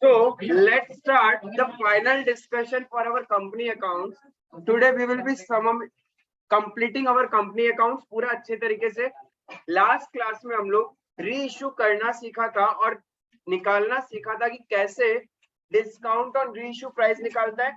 So let's start the final discussion for our company accounts. Today we will be completing our company accounts पूरा अच्छे तरीके से. Last class में हम लोग री इश्यू करना सीखा था और निकालना सीखा था कि कैसे डिस्काउंट ऑन री इश्यू प्राइस निकालता है.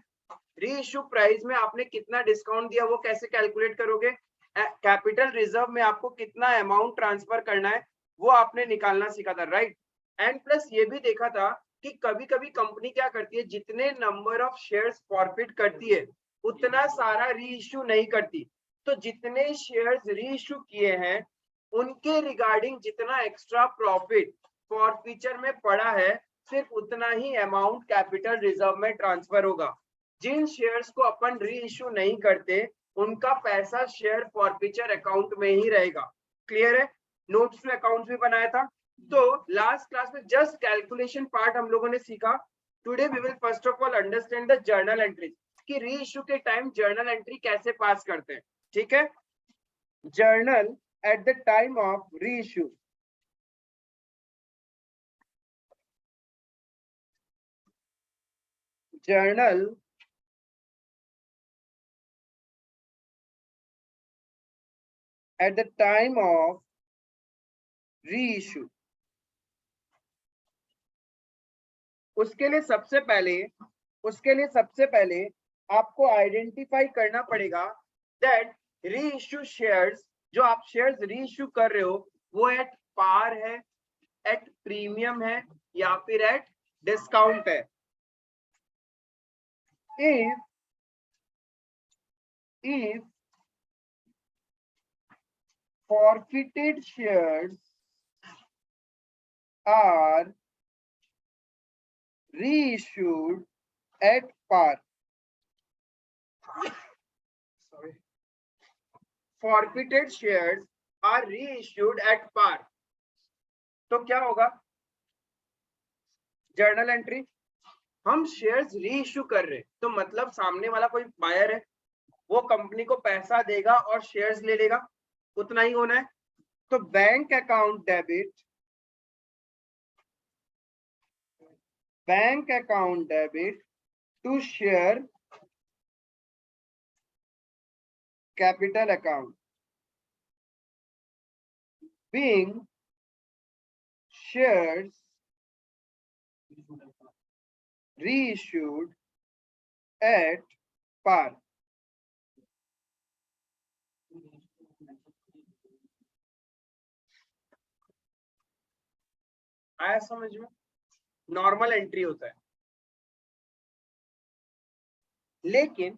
री इश्यू प्राइस में आपने कितना डिस्काउंट दिया वो कैसे कैलकुलेट करोगे. कैपिटल रिजर्व में आपको कितना अमाउंट ट्रांसफर करना है वो आपने निकालना सीखा था, राइट. एंड प्लस ये भी देखा था कि कभी कभी कंपनी क्या करती है, जितने नंबर ऑफ शेयर्स फॉरफिट करती है उतना सारा री इश्यू नहीं करती. तो जितने शेयर्स री इश्यू किए हैं उनके रिगार्डिंग जितना एक्स्ट्रा प्रॉफिट फॉरफीचर में पड़ा है सिर्फ उतना ही अमाउंट कैपिटल रिजर्व में ट्रांसफर होगा. जिन शेयर्स को अपन री इश्यू नहीं करते उनका पैसा शेयर फॉरफीचर अकाउंट में ही रहेगा. क्लियर है. नोट्स में अकाउंट भी बनाया था. तो लास्ट क्लास में जस्ट कैलकुलेशन पार्ट हम लोगों ने सीखा. Today we will first of all understand the journal entries कि री इश्यू के टाइम जर्नल एंट्री कैसे पास करते हैं. ठीक है. Journal at the time of री issue. Journal at the time of reissue. उसके लिए सबसे पहले आपको आइडेंटिफाई करना पड़ेगा दैट री इश्यू शेयर्स, जो आप शेयर्स री इश्यू कर रहे हो वो एट पार है, एट प्रीमियम है या फिर एट डिस्काउंट है. if forfeited shares are reissued at par. Forfeited shares are reissued at par. तो क्या होगा. जर्नल एंट्री, हम शेयर्स री इश्यू कर रहे तो मतलब सामने वाला कोई बायर है वो कंपनी को पैसा देगा और शेयर्स ले लेगा, उतना ही होना है. तो bank account debit to share capital account being shares reissued at par. आया समझ में. नॉर्मल एंट्री होता है. लेकिन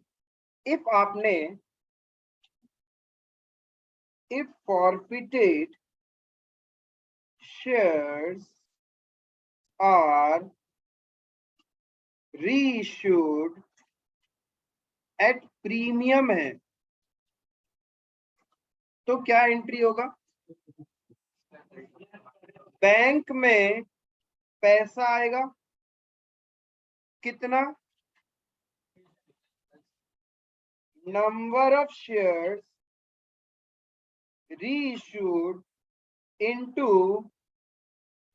if forfeited shares are reissued at premium है तो क्या एंट्री होगा. बैंक में पैसा आएगा कितना, number of shares reissued into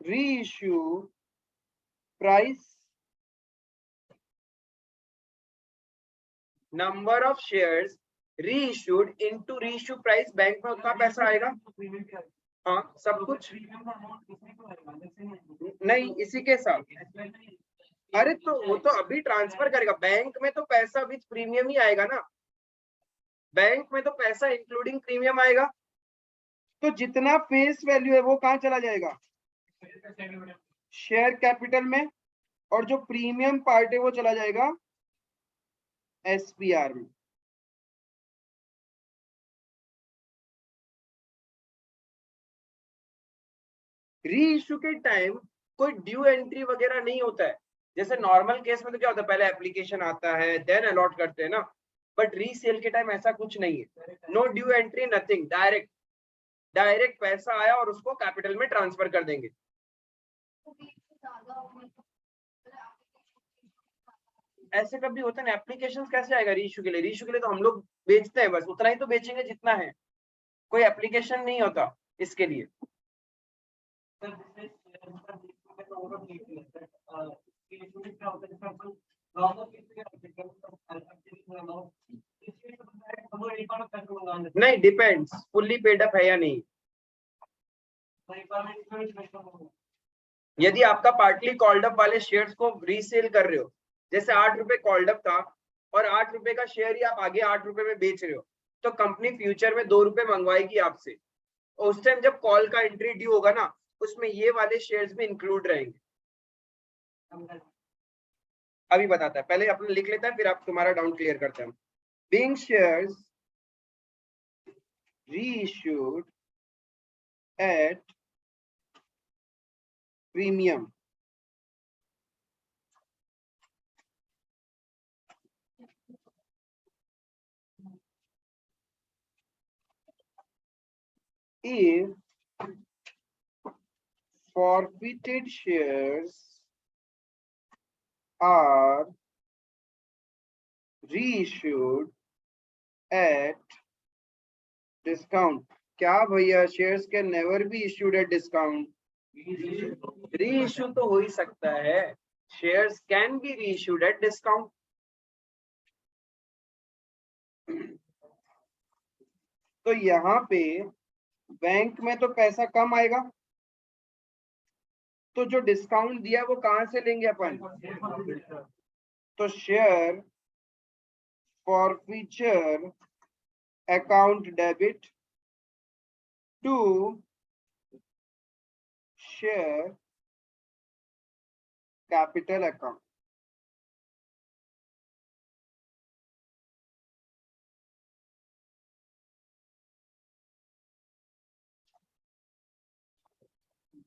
reissue price. Number of shares reissued into reissue price. Bank में उतना पैसा आएगा. हाँ सब कुछ नहीं इसी के साथ. अरे तो वो तो अभी ट्रांसफर करेगा. बैंक में तो पैसा विथ प्रीमियम ही आएगा ना. बैंक में तो पैसा इंक्लूडिंग प्रीमियम आएगा. तो जितना फेस वैल्यू है वो कहाँ चला जाएगा, शेयर कैपिटल में, और जो प्रीमियम पार्ट है वो चला जाएगा एसपीआर में. री इश्यू के टाइम कोई ड्यू एंट्री वगैरह नहीं होता है. जैसे नॉर्मल केस में तो क्या होता है, पहले एप्लीकेशन आता है देन अलॉट करते हैं ना. बट रीसेल के टाइम ऐसा कुछ नहीं है. No due entry, nothing. Direct पैसा आया और उसको कैपिटल में ट्रांसफर कर देंगे. ऐसे कभी होता है. एप्लीकेशन कैसे आएगा रीइश्यू के लिए. रीइश्यू के लिए तो हम लोग बेचते हैं, बस उतना ही तो बेचेंगे जितना है. कोई एप्लीकेशन नहीं होता इसके लिए. नहीं, डिपेंड्स फुल्ली पेड अप है या नहीं। यदि आपका पार्टली कॉल्ड अप वाले शेयर्स को रीसेल कर रहे हो, जैसे 8 रुपए कॉल्ड अप था और 8 रुपए का शेयर ही आप आगे 8 रुपए में बेच रहे हो, तो कंपनी फ्यूचर में 2 रुपए मंगवाएगी आपसे। उस टाइम जब कॉल का एंट्री ड्यू होगा ना, उसमें ये वाले शेयर्स भी इंक्लूड रहेंगे। अभी बताता है, पहले अपने लिख लेता है, फिर आप तुम्हारा डाउट क्लियर करते हैं। Being shares reissued at premium if forfeited shares are reissued at discount। क्या भैया, shares can never be issued at discount? Reissue तो हो ही सकता है, shares can be reissued at discount. तो यहाँ पे बैंक में तो पैसा कम आएगा, तो जो डिस्काउंट दिया वो कहां से लेंगे अपन? तो share forfeiture account debit to share capital account.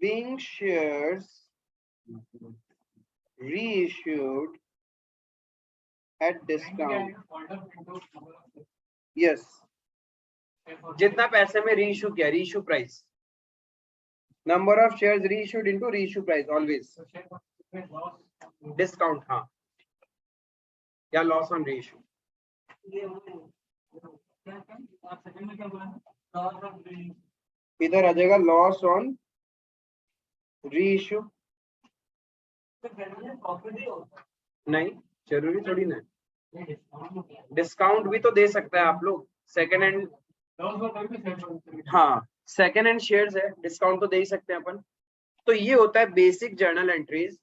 Being shares reissued at discount, yes, जितना पैसे में रीइश्यू किया, reissue price, number of shares reissued into reissue price, always discount. हाँ, या लॉस ऑन रीइश्यू। इधर आ जाएगा लॉस ऑन रीइश्यू। नहीं, जरूरी थोड़ी ना, डिस्काउंट भी तो दे सकता है आप लोग। सेकेंड हैंड, हाँ सेकेंड हैंड शेयर्स है, डिस्काउंट तो दे ही सकते हैं अपन। तो ये होता है basic journal entries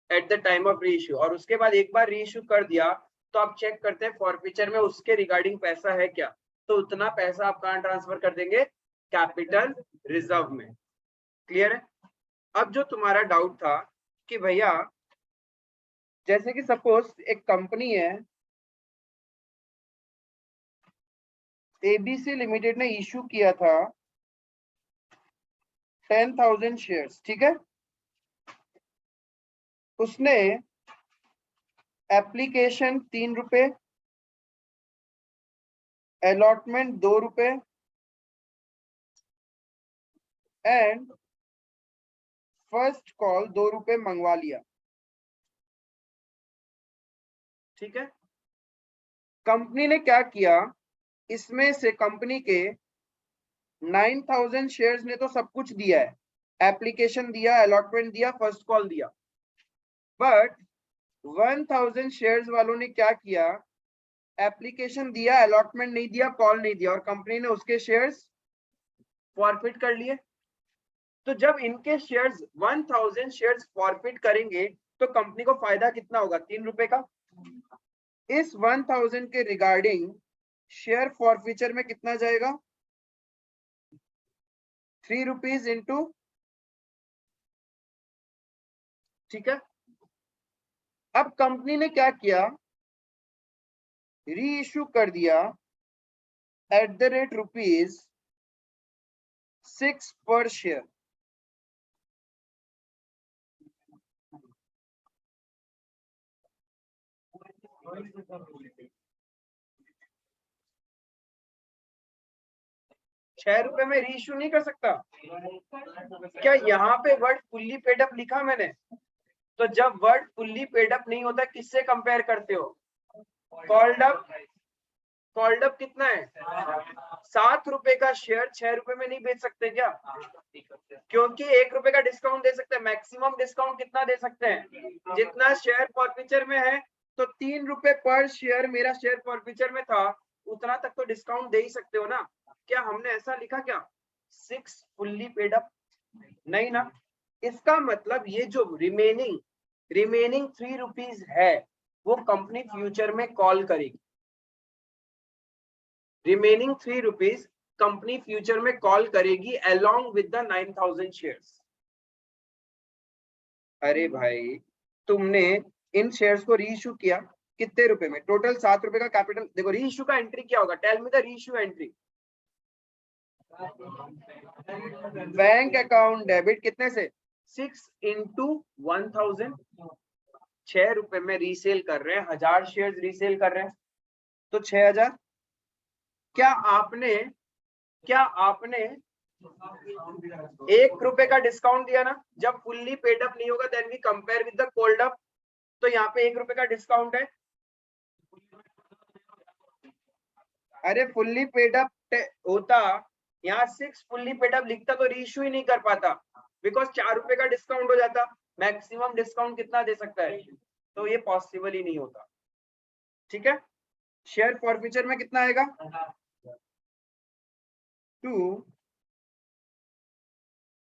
at the time of reissue. और उसके बाद एक बार रीइश्यू कर दिया तो आप चेक करते हैं फॉरफीचर में उसके रिगार्डिंग पैसा है क्या, तो उतना पैसा आप कहाँ ट्रांसफर कर देंगे? कैपिटल रिजर्व में। क्लियर है? अब जो तुम्हारा डाउट था कि भैया जैसे कि सपोज एक कंपनी है एबीसी लिमिटेड ने इशू किया था 10,000 शेयर्स, ठीक है। उसने एप्लीकेशन 3 रुपए, अलॉटमेंट 2 रुपए एंड फर्स्ट कॉल 2 रुपए मंगवा लिया, ठीक है। कंपनी ने क्या किया, इसमें से कंपनी के 9,000 शेयर्स ने तो सब कुछ दिया है, एप्लीकेशन दिया, अलॉटमेंट दिया, फर्स्ट कॉल दिया, बट 1,000 शेयर्स वालों ने क्या किया, एप्लीकेशन दिया, अलॉटमेंट नहीं दिया, कॉल नहीं दिया, और कंपनी ने उसके शेयर्स फॉरफिट कर लिए। तो जब इनके शेयर्स 1,000 शेयर्स फॉरफिट करेंगे तो कंपनी को फायदा कितना होगा? 3 रुपए का। इस 1,000 के रिगार्डिंग शेयर फॉरफीचर में कितना जाएगा? 3 रुपीज इंटू, ठीक है। अब कंपनी ने क्या किया, री इश्यू कर दिया एट द रेट ₹6 पर शेयर। ₹6 में रीइश्यू नहीं कर सकता क्या? यहाँ पे वर्ड फुल्ली पेड अप लिखा मैंने, तो जब वर्ड फुल्ली पेड अप नहीं होता किससे कंपेयर करते हो? Called up. कॉल्ड अप कितना है? 7 रुपए का शेयर 6 रुपए में नहीं बेच सकते क्या? क्योंकि 1 रुपए का डिस्काउंट दे सकते हैं। मैक्सिमम डिस्काउंट कितना दे सकते हैं? जितना शेयर फॉरफीचर में है, तो 3 रुपए पर शेयर मेरा शेयर फॉरफीचर में था, उतना तक तो डिस्काउंट दे ही सकते हो ना। क्या हमने ऐसा लिखा क्या 6 फुल्ली पेड अप? नहीं ना। इसका मतलब ये जो रिमेनिंग 3 रुपीज है वो कंपनी फ्यूचर में कॉल करेगी। रिमेनिंग 3 रुपीज कंपनी फ्यूचर में कॉल करेगी अलोंग विद द 9000 शेयर्स। अरे भाई तुमने इन शेयर्स को रीइश्यू किया कितने रुपए में? टोटल 7 रुपए का कैपिटल। देखो रीइश्यू का एंट्री क्या होगा? Tell me the reissue entry. Bank account debit कितने से? 6 into 1000। 6 रुपए में रीसेल कर रहे हैं, 1000 शेयर्स रीसेल कर रहे हैं तो 6000। क्या आपने 1 रुपए का डिस्काउंट दिया ना? जब फुल्ली पेड अप नहीं होगा then we compare with the called up, तो यहाँ पे 1 रुपए का डिस्काउंट है। अरे फुल्ली पेड अप होता, यहाँ 6 फुल्ली पेड अप लिखता तो रीइश्यू ही नहीं कर पाता, बिकॉज 4 रुपए का डिस्काउंट हो जाता। मैक्सिमम डिस्काउंट कितना दे सकता है? तो ये पॉसिबल ही नहीं होता। ठीक है, शेयर फॉरफीचर में कितना आएगा? 2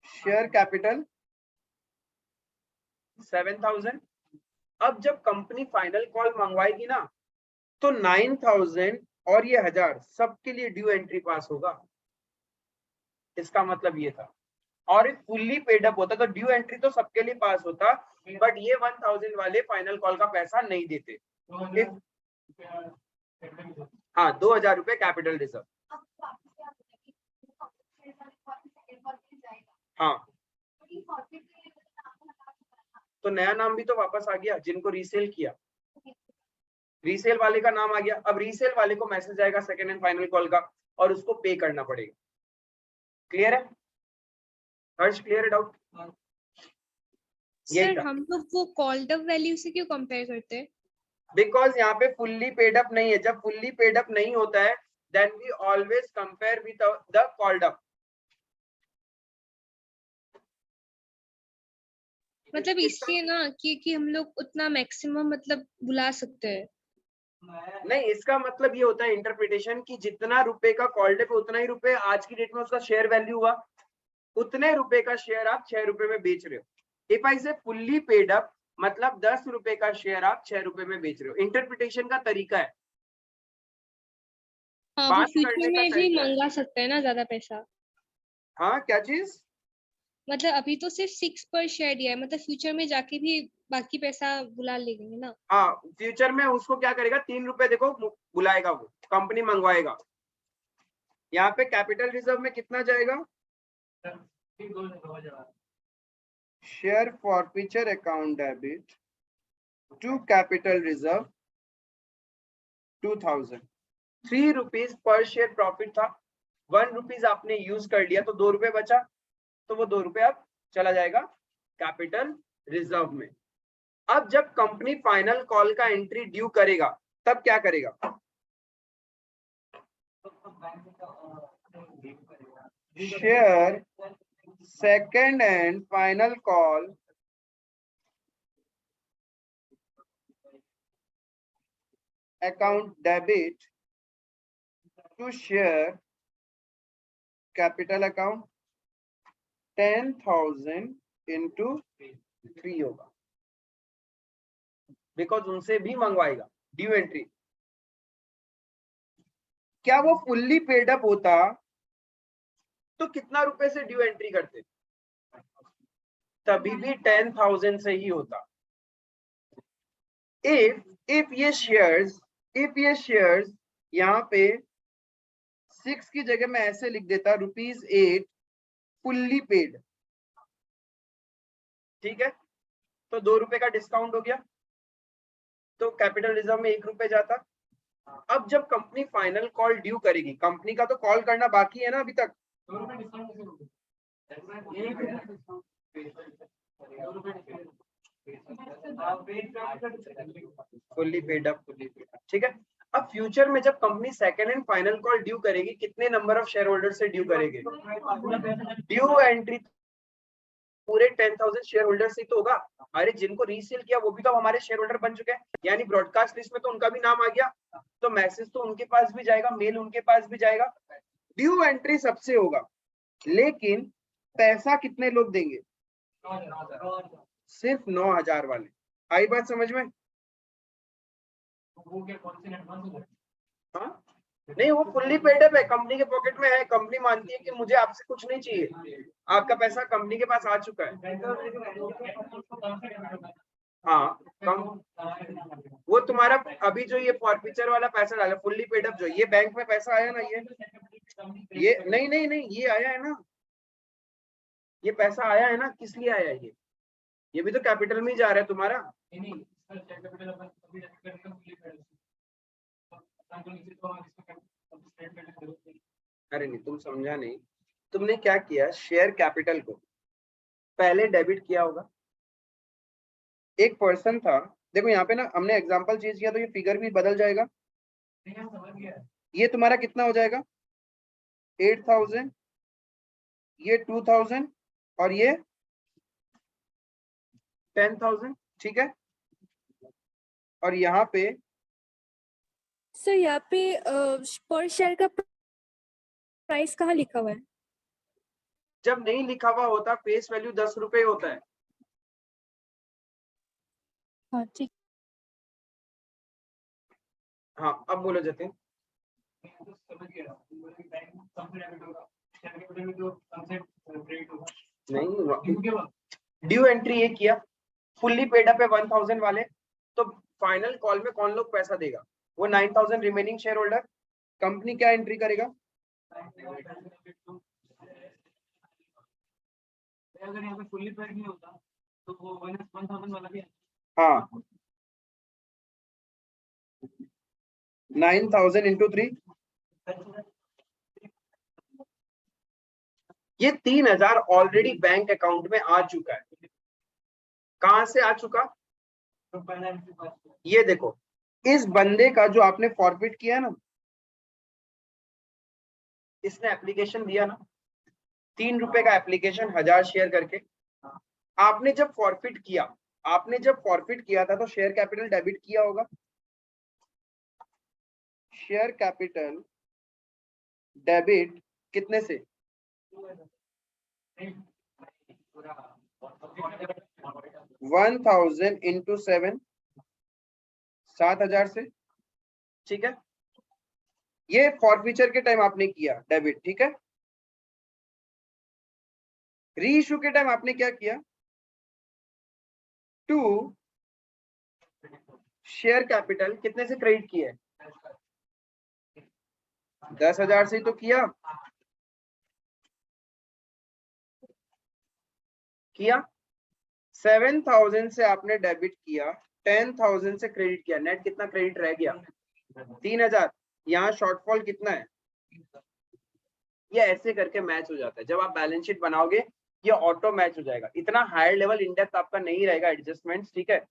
शेयर कैपिटल 7000। अब जब कंपनी फाइनल कॉल मंगवाएगी ना तो 9000 और ये 1000 सबके लिए ड्यू एंट्री पास होगा। इसका मतलब ये था। और फुल्ली पेड अप होता तो ड्यू एंट्री तो सबके लिए पास होता, बट ये 1000 वाले फाइनल कॉल का पैसा नहीं देते। हाँ 2000 रुपए कैपिटल रिजर्व। हाँ तो नया नाम भी तो वापस आ गया, जिनको रीसेल किया रीसेल वाले का नाम आ गया। अब रीसेल वाले को मैसेज आएगा सेकंड एंड फाइनल कॉल का और उसको पे करना पड़ेगा। क्लियर है हर्ष? क्लियर है डाउट? सर हम लोग वो कॉल्ड अप वैल्यू से क्यों कंपेयर करते हैं? बिकॉज यहाँ पे फुल्ली पेड अप नहीं है। जब फुल्ली पेड अप नहीं होता है then we always compare with the called up. मतलब इसलिए ना कि हम लोग उतना मैक्सिमम मतलब बुला सकते हैं। नहीं, इसका मतलब ये होता है इंटरप्रिटेशन की जितना रुपए का कॉल्ड अप उतना ही रुपए आज की डेट में उसका शेयर वैल्यू हुआ, उतने रुपए का शेयर आप 6 रुपए में बेच रहे हो। इफ आई से फुल्ली पेड अप मतलब 10 रुपए का शेयर आप 6 रुपए में बेच रहे हो। इंटरप्रिटेशन का तरीका है। हाँ वो फ्यूचर में भी मंगा सकते हैं ना ज्यादा पैसा। हाँ क्या चीज? मतलब अभी तो सिर्फ 6 पर शेयर दिया है, मतलब फ्यूचर में जाके भी बाकी पैसा बुला लेंगे ना। हाँ फ्यूचर में उसको क्या करेगा? 3 रुपए देखो बुलाएगा, वो कंपनी मंगवाएगा। यहाँ पे कैपिटल रिजर्व में कितना जाएगा? Share forfeiture account debit to capital reserve 2000। 3 rupees per share profit था, 1 रुपीज आपने यूज कर लिया तो 2 रुपए बचा, तो वो 2 रुपए अब चला जाएगा कैपिटल रिजर्व में। अब जब कंपनी फाइनल कॉल का एंट्री ड्यू करेगा तब क्या करेगा? Share second and final call account debit to share capital account 10,000 into 3 होगा, बिकॉज उनसे भी मंगवाएगा ड्यू एंट्री। क्या वो फुल्ली पेड अप होता तो कितना रुपए से ड्यू एंट्री करते? तभी भी 10,000 से ही होता। इफ ये शेयर्स यहाँ पे 6 की जगह मैं ऐसे लिख देता ₹8 फुल्ली पेड, ठीक है, तो 2 रुपए का डिस्काउंट हो गया तो कैपिटल रिजर्व में 1 रुपए जाता। अब जब कंपनी फाइनल कॉल ड्यू करेगी, कंपनी का तो कॉल करना बाकी है ना अभी तक, फुल्ली पेड अप, ठीक है। अब फ्यूचर में जब company second and final call due करेगी, कितने नंबर ऑफ शेयर होल्डर से ड्यू करेगी? ड्यू एंट्री पूरे 10,000 शेयर होल्डर से तो होगा। अरे जिनको रीसेल किया वो भी तो हमारे शेयर होल्डर बन चुके हैं, यानी ब्रॉडकास्ट लिस्ट में तो उनका भी नाम आ गया, तो मैसेज तो उनके पास भी जाएगा, मेल उनके पास भी जाएगा। ड्यू एंट्री सबसे होगा, लेकिन पैसा कितने लोग देंगे? सिर्फ 9,000 वाले। आई बात समझ में? हाँ नहीं, वो फुल्ली पेड अप है, कंपनी के पॉकेट में है, कंपनी मानती है कि मुझे आपसे कुछ नहीं चाहिए, आपका पैसा कंपनी के पास आ चुका है। हाँ वो तुम्हारा अभी जो ये फॉरफीचर वाला पैसा डाला फुल्ली पेड अप, जो ये बैंक में पैसा आया ना, ये नहीं नहीं नहीं, ये आया है ना, ये पैसा आया है ना, किस लिए आया है ये भी तो कैपिटल में ही जा रहा है तुम्हारा। अरे नहीं, तुम समझा नहीं, तुमने क्या किया, शेयर कैपिटल को पहले डेबिट किया होगा। एक पर्सन था, देखो यहाँ पे ना हमने एग्जांपल चेंज किया तो ये फिगर भी बदल जाएगा। ये तुम्हारा कितना हो जाएगा? 8,000, ये 2,000 और ये 10,000, ठीक है। और यहाँ पे सर यहाँ पे पर शेयर का प्राइस कहाँ लिखा हुआ है? जब नहीं लिखा हुआ होता फेस वैल्यू 10 रुपए होता है। हाँ ठीक। हाँ अब बोलो जतिन। नहीं, ड्यू एंट्री ये किया, फुल्ली पेड अप है 1,000 वाले, तो फाइनल कॉल में कौन लोग पैसा देगा? वो 9,000 रिमेनिंग शेयर होल्डर। कंपनी क्या एंट्री करेगा? अगर यहाँ पे फुल्ली पेड नहीं होता तो वो 1,000 वाला भी है। हाँ 9,000 इंटू 3, ये 3,000 ऑलरेडी बैंक अकाउंट में आ चुका है। कहां से आ चुका? ये देखो, इस बंदे का जो आपने फॉरफिट किया ना, इसने एप्लीकेशन दिया ना, 3 रुपए का एप्लीकेशन 1000 शेयर करके। आपने जब फॉरफिट किया था तो शेयर कैपिटल डेबिट किया होगा। शेयर कैपिटल डेबिट कितने से? 1,000 इंटू 7, 7,000 से, ठीक है। ये फॉरफीचर के टाइम आपने किया डेबिट, ठीक है। री इशू के टाइम आपने क्या किया? टू शेयर कैपिटल कितने से क्रेडिट किया है? 10,000 से ही तो किया 7,000 से आपने डेबिट किया, 10,000 से क्रेडिट किया, नेट कितना क्रेडिट रह गया? 3,000। यहाँ शॉर्टफॉल कितना है? ये ऐसे करके मैच हो जाता है। जब आप बैलेंस शीट बनाओगे ये ऑटो मैच हो जाएगा। इतना हायर लेवल इन डेप्थ आपका नहीं रहेगा एडजस्टमेंट्स, ठीक है,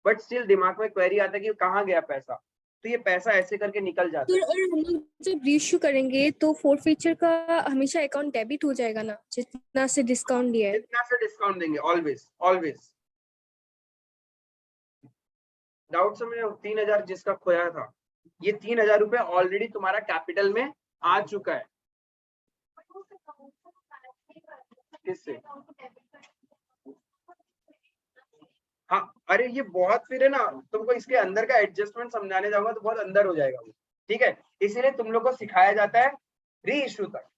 बट स्टिल दिमाग में क्वेरी आता है कि कहाँ गया पैसा, तो ये पैसा ऐसे करके निकल जाता है। और हम लोग जब रीइश्यू करेंगे तो फोर्थ फीचर का हमेशा अकाउंट डेबिट हो जाएगा ना, जितना से डिस्काउंट दिया है। कितना से डिस्काउंट देंगे? Always always. डाउट समझ, 3,000 जिसका खोया था, ये 3,000 रुपए ऑलरेडी तुम्हारा कैपिटल में आ चुका है। किससे? हाँ अरे ये बहुत फिर है ना, तुमको इसके अंदर का एडजस्टमेंट समझाने जाऊंगा तो बहुत अंदर हो जाएगा वो, ठीक है। इसीलिए तुम लोग को सिखाया जाता है री इशू तक।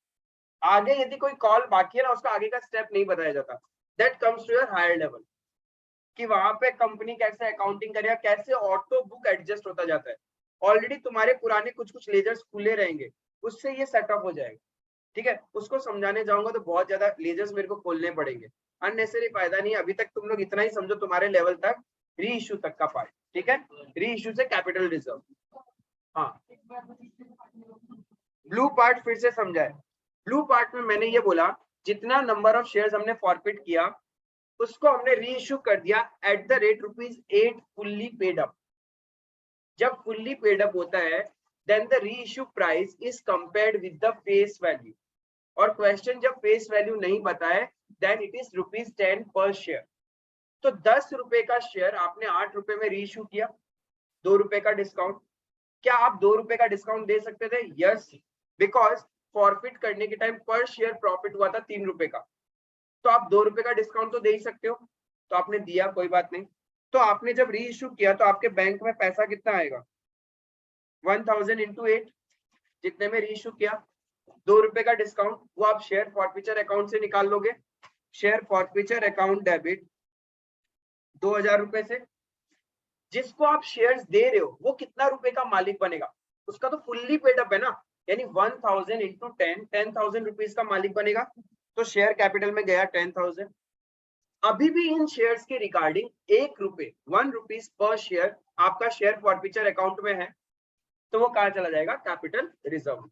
आगे यदि कोई कॉल बाकी है ना, उसका आगे का स्टेप नहीं बताया जाता। That comes to your higher level, कि वहां पे कंपनी कैसे अकाउंटिंग करेगा, कैसे ऑटो बुक एडजस्ट होता जाता है। ऑलरेडी तुम्हारे पुराने कुछ लेजर्स खुले रहेंगे, उससे ये सेटअप हो जाएगा, ठीक है। उसको समझाने जाऊंगा तो बहुत ज्यादा लेजर्स मेरे को खोलने पड़ेंगे, अननेसेसरी फायदा नहीं। अभी तक तुम लोग इतना ही समझो, तुम्हारे लेवल तक री इशू तक का पार्ट, ठीक है। री इशू से कैपिटल रिजर्व। हाँ ब्लू पार्ट फिर से समझाए। ब्लू पार्ट में मैंने ये बोला, जितना नंबर ऑफ शेयर्स हमने फॉरफिट किया उसको हमने री इशू कर दिया at the rate ₹8 fully paid up. जब फुल्ली पेड अप होता है देन द री issue price is compared with the face value, और क्वेश्चन जब फेस वैल्यू नहीं बताए देन इट इज ₹10 पर शेयर। तो 10 रुपए का शेयर आपने 8 रुपए में री इशू किया, 2 रुपए का डिस्काउंट। क्या आप 2 रुपए का डिस्काउंट दे सकते थे? यस, बिकॉज फॉरफिट करने के टाइम पर शेयर प्रॉफिट हुआ था 3 रुपए का, तो आप 2 रुपए का डिस्काउंट तो दे ही सकते हो, तो आपने दिया, कोई बात नहीं। तो आपने जब री इश्यू किया तो आपके बैंक में पैसा कितना आएगा, 1000 इंटू 8, जितने में री इश्यू किया, 2 रुपए का डिस्काउंट, वो आप शेयर फॉरफिचर अकाउंट से निकाल लोगे। शेयर फॉरफिचर अकाउंट डेबिट 2000 रुपए से। जिसको आप शेयर्स दे रहे हो वो कितना रुपए का मालिक बनेगा, उसका तो फुल्ली पेड अप है ना, यानी 1000 इंटू 10,000 रुपीज का मालिक बनेगा। तो शेयर कैपिटल में गया 10,000। अभी भी इन शेयर्स के रिगार्डिंग 1 रुपए 1 रुपीज पर शेयर आपका शेयर फॉरफिचर अकाउंट में है, तो वो कहाँ चला जाएगा, कैपिटल रिजर्व।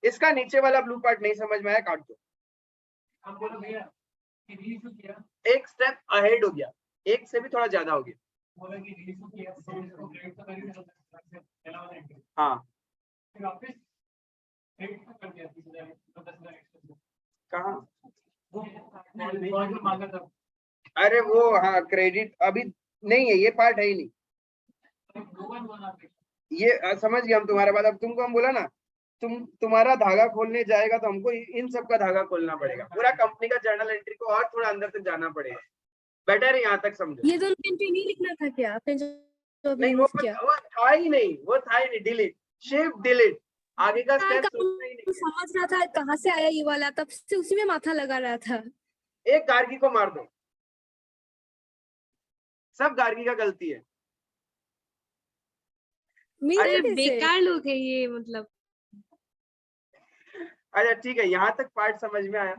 इसका नीचे वाला ब्लू पार्ट नहीं समझ में आया, काट दो। हम बोलो भैया कि रीइशू किया, एक स्टेप अहेड हो गया, एक से भी थोड़ा ज्यादा हो गया। बोला कि रीइशू किया तो इसको क्रेडिट तो करेंगे तो चला जाएंगे, हाँ फिर वापस क्रेडिट कर दिया 30,000 तो 10,000 एक्स्ट्रा कहाँ, वो मांगा था। अरे वो हाँ क्रेडिट अभी नहीं है, ये पार्ट है ही नहीं, ये समझ गया हम तुम्हारा बात। अब तुमको हम बोला ना, तुम्हारा धागा खोलने जाएगा तो हमको इन सब का धागा खोलना पड़ेगा, पूरा कंपनी का जर्नल एंट्री को और थोड़ा अंदर तक जाना पड़ेगा। बेटर है यहाँ तक समझो। ये दोनों एंट्री नहीं लिखना था क्या आपने जो अभी नहीं यूज वो किया? था ही नहीं, वो था ही नहीं, डिलीट, शिफ्ट डिलीट, आगे का स्टेप सोचना ही नहीं। समझ रहा था कहाँ से आया ये वाला, तब से उसी में माथा लगा रहा था। एक गार्गी को मार दो, सब गार्गी का गलती है। मिल कैसे? बेकार लोग है ये, मतलब अच्छा ठीक है, यहाँ तक पार्ट समझ में आया,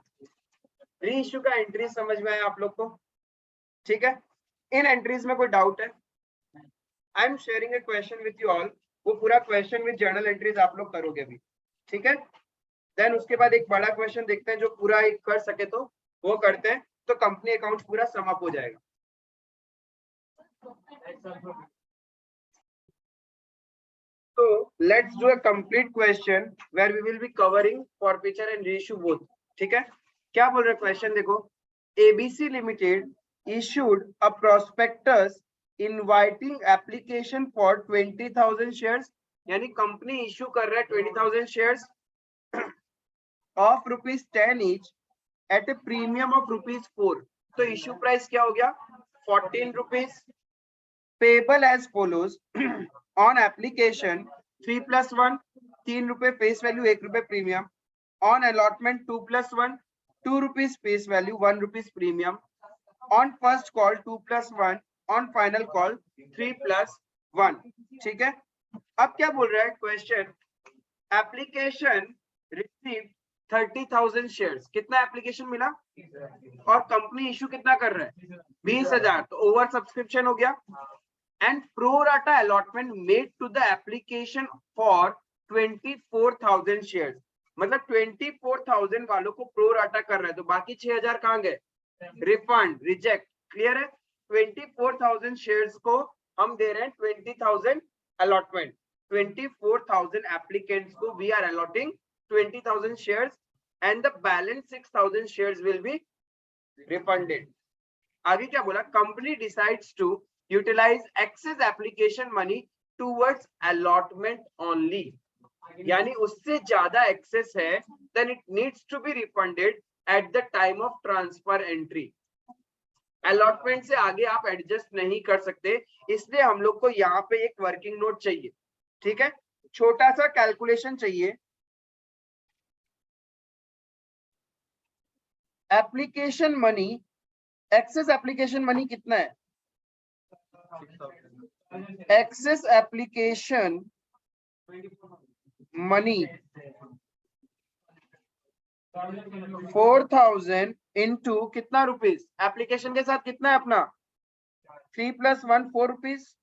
री इश्यू का एंट्री समझ में आया आप लोग को, ठीक है। इन एंट्रीज में कोई डाउट है? I am sharing A question with you all, वो पूरा क्वेश्चन विथ जर्नल एंट्रीज आप लोग करोगे अभी, ठीक है। देन उसके बाद एक बड़ा क्वेश्चन देखते हैं, जो पूरा एक कर सके तो वो करते हैं, तो कंपनी अकाउंट पूरा समाप्त हो जाएगा। So let's do a complete question where we will be covering forfeiture and reissue both. ठीक है, क्या बोल रहे क्वेश्चन देखो, ABC Limited issued a prospectus inviting application for 20,000 shares, यानी कंपनी इश्यू कर रहा है 20,000 shares of ₹10 each at a premium of ₹4। तो इश्यू प्राइस क्या हो गया, 14 rupees, payable as follows on application 3+1 3 रुपए फेस वैल्यू 1 रुपए premium, on allotment 2+1 2 rupees face value 1 rupees premium, on first call 2+1, on final call 3+1। ठीक है, अब क्या बोल रहा है क्वेश्चन, एप्लीकेशन रिसीव 30,000 शेयर्स, कितना एप्लीकेशन मिला और कंपनी इश्यू कितना कर रहा है 20,000, तो ओवर सब्सक्रिप्शन हो गया। And pro rata allotment made to the application for 24,000 shares, मतलब 24,000 वालों को प्रो राटा कर रहा है, तो बाकी 6,000 कहाँ गए, रिफंड, रिजेक्ट, क्लियर है। 24,000 शेयर्स को हम दे रहे हैं 20,000 allotment, 24,000 applicants को we are allotting 20,000 shares and the balance 6,000 shares will be refunded। आगे क्या बोला, company decides to utilize excess application money towards allotment only, यानी उससे ज्यादा एक्सेस है, then it needs to be refunded at the time of transfer entry। Allotment से आगे आप एडजस्ट नहीं कर सकते, इसलिए हम लोग को यहाँ पे एक वर्किंग नोट चाहिए, ठीक है, छोटा सा कैलकुलेशन चाहिए। Application money, excess application money कितना है, एक्सेस एप्लीकेशन मनी 4,000 इंटू कितना रुपीस, एप्लीकेशन के साथ कितना है अपना 3+1 4 रुपीस,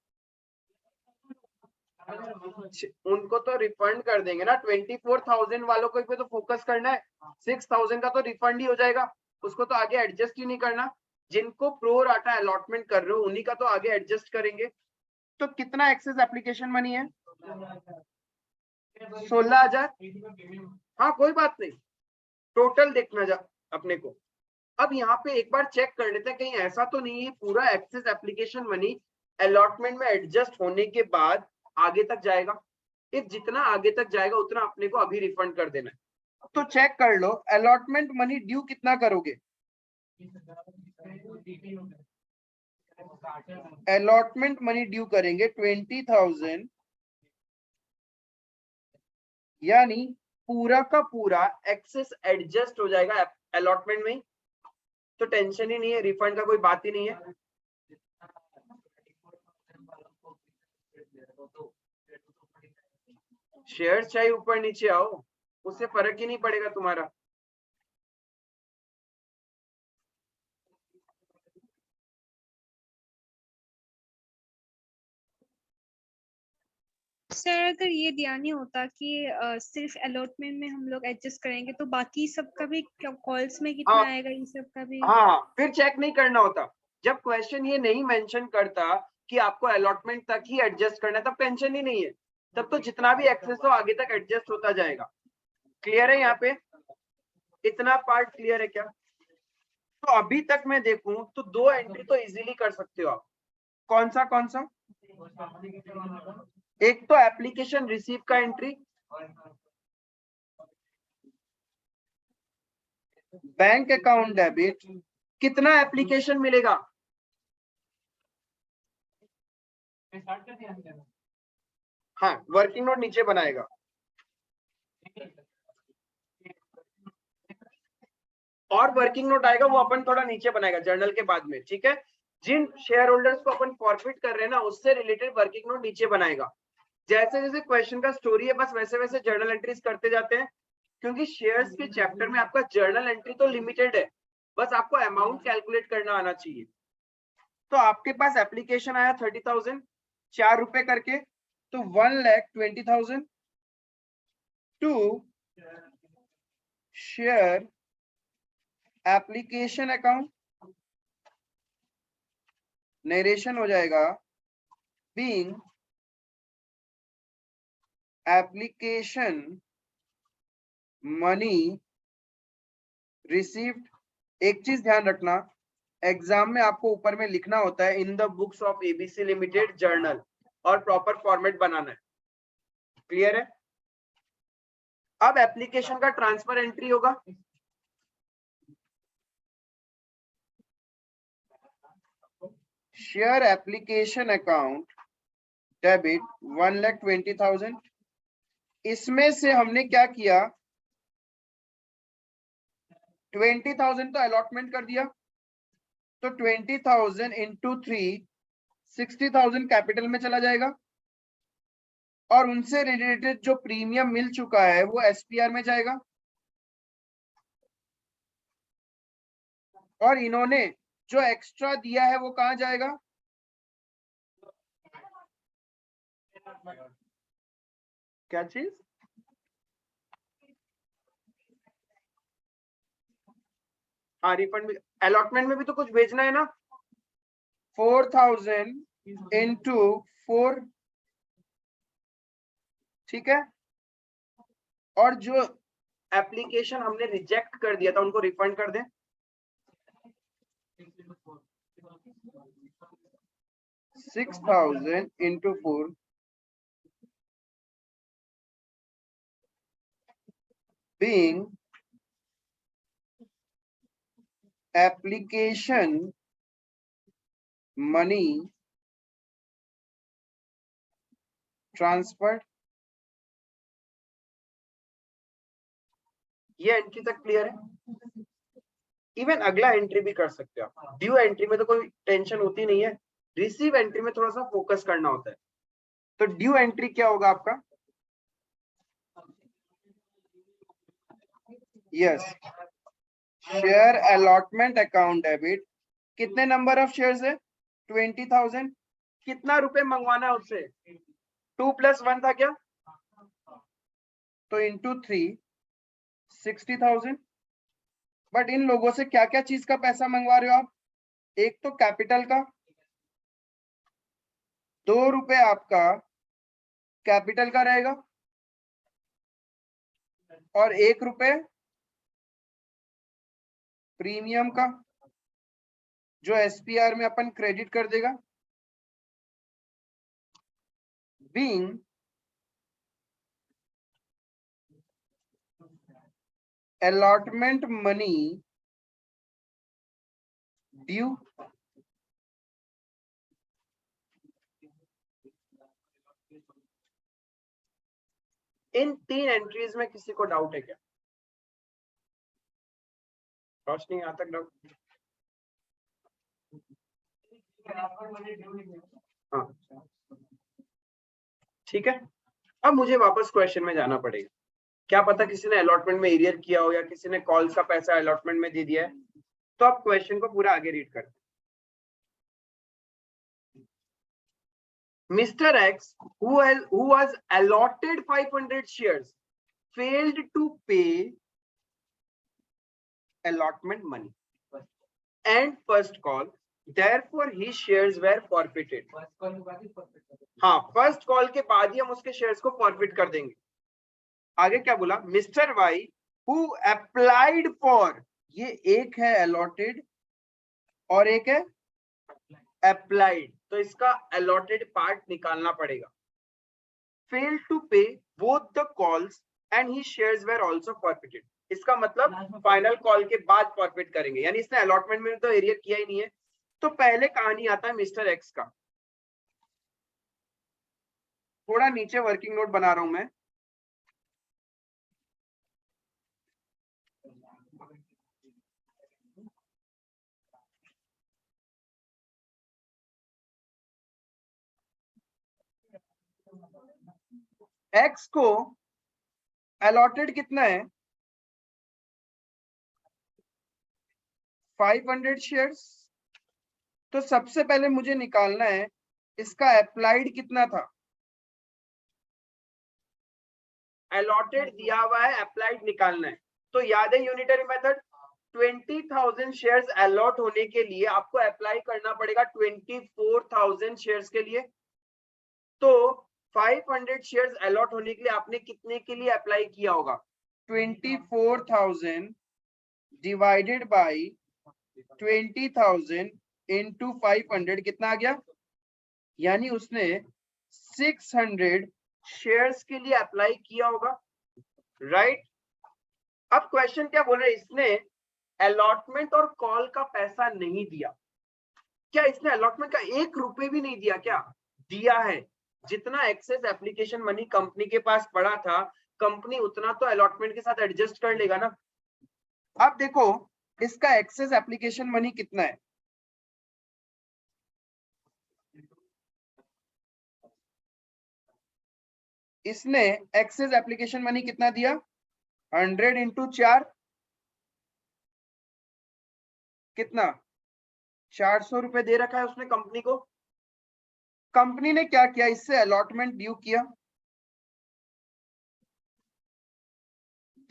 उनको तो रिफंड कर देंगे ना, 24,000 वालों को पे तो फोकस करना है, 6,000 का तो रिफंड ही हो जाएगा, उसको तो आगे एडजस्ट ही नहीं करना। जिनको प्रो राटा अलॉटमेंट कर रहे हो उन्हीं का तो आगे एडजस्ट करेंगे। तो कितना एक्सेस एप्लीकेशन मनी है, 16,000, हाँ कोई बात नहीं, टोटल देखना जा अपने को। अब यहाँ पे एक बार चेक कर लेते हैं कहीं ऐसा तो नहीं है पूरा एक्सेस एप्लीकेशन मनी अलॉटमेंट में एडजस्ट होने के बाद आगे तक जाएगा, इफ जितना आगे तक जाएगा उतना अपने को अभी रिफंड कर देना है। तो चेक कर लो अलॉटमेंट मनी ड्यू कितना करोगे। अलॉटमेंट मनी ड्यू करेंगे 20,000, यानी पूरा का पूरा एक्सेस एडजस्ट हो जाएगा अलॉटमेंट में ही, तो टेंशन ही नहीं है, रिफंड का कोई बात ही नहीं है। शेयर चाहे ऊपर नीचे आओ उससे फर्क ही नहीं पड़ेगा तुम्हारा। सर अगर ये ध्यान नहीं होता कि सिर्फ अलॉटमेंट में हम लोग एडजस्ट करेंगे तो बाकी सबका भी कॉल्स में कितना हाँ। आएगा, इन सब का भी। हाँ, फिर चेक नहीं करना होता। जब क्वेश्चन ये नहीं मेंशन करता कि आपको अलॉटमेंट तक ही एडजस्ट करना है तब टेंशन ही नहीं है, तब तो जितना भी एक्सेस हो आगे तक एडजस्ट होता जाएगा। क्लियर है यहाँ पे, इतना पार्ट क्लियर है क्या? तो अभी तक मैं देखूं तो 2 एंट्री तो इजीली कर सकते हो आप। कौन सा? एक तो एप्लीकेशन रिसीव का एंट्री, बैंक अकाउंट डेबिट, कितना एप्लीकेशन मिलेगा? हाँ, वर्किंग नोट नीचे बनाएगा। और वर्किंग नोट आएगा वो अपन थोड़ा नीचे बनाएगा जर्नल के बाद में, ठीक है। जिन शेयर होल्डर्स को अपन फॉरफिट कर रहे हैं ना उससे रिलेटेड वर्किंग नोट नीचे बनाएगा। जैसे जैसे क्वेश्चन का स्टोरी है बस वैसे वैसे जर्नल एंट्रीज करते जाते हैं, क्योंकि शेयर्स के चैप्टर में आपका जर्नल एंट्री तो लिमिटेड है, बस आपको अमाउंट कैलकुलेट करना आना चाहिए। तो आपके पास एप्लीकेशन आया 30,000 ₹4 करके, तो 1,20,000 to share application account, narration हो जाएगा बीइंग एप्लीकेशन मनी रिसीव्ड। एक चीज ध्यान रखना, एग्जाम में आपको ऊपर में लिखना होता है in the books of ABC limited journal, और प्रॉपर फॉर्मेट बनाना है। क्लियर है? अब एप्लीकेशन का ट्रांसफर एंट्री होगा, शेयर एप्लीकेशन अकाउंट डेबिट 1,20,000। इसमें से हमने क्या किया, 20,000 तो अलॉटमेंट कर दिया, तो 20,000 इंटू 3 60,000 कैपिटल में चला जाएगा, और उनसे रिलेटेड जो प्रीमियम मिल चुका है वो एसपीआर में जाएगा, और इन्होंने जो एक्स्ट्रा दिया है वो कहाँ जाएगा, क्या चीज? हाँ, रिफंड भी, अलॉटमेंट में भी तो कुछ भेजना है ना। 4,000 इंटू 4, ठीक है। और जो एप्लीकेशन हमने रिजेक्ट कर दिया था उनको रिफंड कर दें, 6,000 into 4 being application money transferred। ये एंट्री तक क्लियर है? इवन अगला एंट्री भी कर सकते हो आप। ड्यू एंट्री में तो कोई टेंशन होती नहीं है, रिसीव एंट्री में थोड़ा सा फोकस करना होता है। तो ड्यू एंट्री क्या होगा आपका? Yes, share allotment account debit, कितने नंबर ऑफ शेयर्स है? 20,000। कितना रुपए मंगवाना है उससे? 2 + 1 था क्या, तो इंटू 3 60,000। बट इन लोगों से क्या क्या चीज का पैसा मंगवा रहे हो आप? एक तो कैपिटल का, 2 रुपए आपका कैपिटल का रहेगा, और 1 रुपए प्रीमियम का जो एसपीआर में अपन क्रेडिट कर देगा। बीइंग allotment money due इन 3 एंट्रीज में किसी को डाउट है क्या? रोशनी यहाँ तक डाउट? हाँ ठीक है, अब मुझे वापस क्वेश्चन में जाना पड़ेगा। क्या पता किसी ने अलॉटमेंट में एरियर किया हो या किसी ने कॉल्स का पैसा अलॉटमेंट में दे दिया है। तो आप क्वेश्चन को पूरा आगे रीड करते। Mr. X, who was allotted 500 shares, failed to pay allotment money and first call. Therefore, his shares were forfeited. हाँ, फर्स्ट कॉल के बाद ही हम उसके शेयर्स को फॉरफिट कर देंगे। आगे क्या बोला? Mister Y who applied for, ये एक है अलॉटेड और एक है अप्लाइड, तो इसका अलॉटेड पार्ट निकालना पड़ेगा। फेल टू पे both the calls and he shares where also forfeited. इसका मतलब फाइनल कॉल के बाद फॉरफिट करेंगे, यानी इसने अलॉटमेंट में तो एरियर किया ही नहीं है। तो पहले कहानी आता है मिस्टर एक्स का। थोड़ा नीचे वर्किंग नोट बना रहा हूं मैं। एक्स को अलॉटेड कितना है? 500 शेयर्स। तो सबसे पहले मुझे निकालना है इसका अप्लाइड कितना था। अलॉटेड दिया हुआ है, अप्लाइड निकालना है। तो याद है यूनिटरी मेथड, 20,000 शेयर्स अलॉट होने के लिए आपको अप्लाई करना पड़ेगा 24,000 शेयर्स के लिए। तो 500 शेयर्स अलॉट होने के लिए आपने कितने के लिए अप्लाई किया होगा? 24,000 डिवाइडेड बाय 20,000 इंटू 500 कितना आ गया? यानी उसने 600 शेयर्स के लिए अप्लाई किया होगा, राइट? अब क्वेश्चन क्या बोल रहे हैं? इसने अलॉटमेंट और कॉल का पैसा नहीं दिया। क्या इसने अलॉटमेंट का 1 रुपए भी नहीं दिया? क्या दिया है? जितना एक्सेस एप्लीकेशन मनी कंपनी के पास पड़ा था, कंपनी उतना तो अलॉटमेंट के साथ एडजस्ट कर लेगा ना। अब देखो इसका एक्सेस एप्लीकेशन मनी कितना है? इसने एक्सेस एप्लीकेशन मनी कितना दिया? 100 इंटू 4 कितना? 400 रुपए दे रखा है उसने कंपनी को। कंपनी ने क्या किया? इससे अलॉटमेंट ड्यू किया।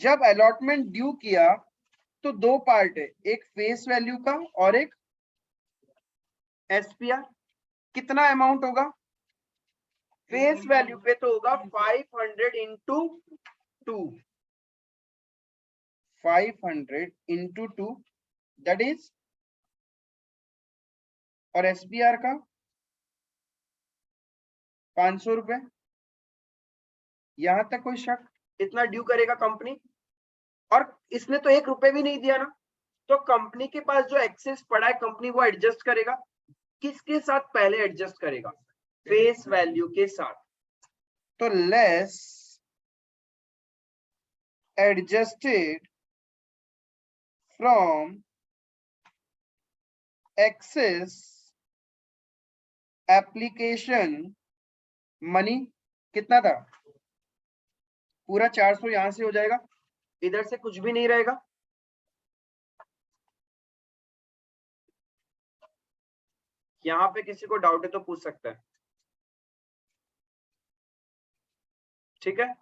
जब अलॉटमेंट ड्यू किया तो 2 पार्ट है, एक फेस वैल्यू का और एक एसपीआर। कितना अमाउंट होगा? फेस वैल्यू पे तो होगा 500 इंटू 2, 500 इंटू 2 दैट इज, और एसपीआर का 500 रुपए। यहां तक कोई शक? इतना ड्यू करेगा कंपनी, और इसने तो 1 रुपए भी नहीं दिया ना। तो कंपनी के पास जो एक्सेस पड़ा है कंपनी वो एडजस्ट करेगा। किसके साथ पहले एडजस्ट करेगा? फेस वैल्यू के साथ। तो less adjusted from excess application money कितना था? पूरा 400 यहां से हो जाएगा, इधर से कुछ भी नहीं रहेगा। यहां पे किसी को डाउट है तो पूछ सकता है, ठीक है?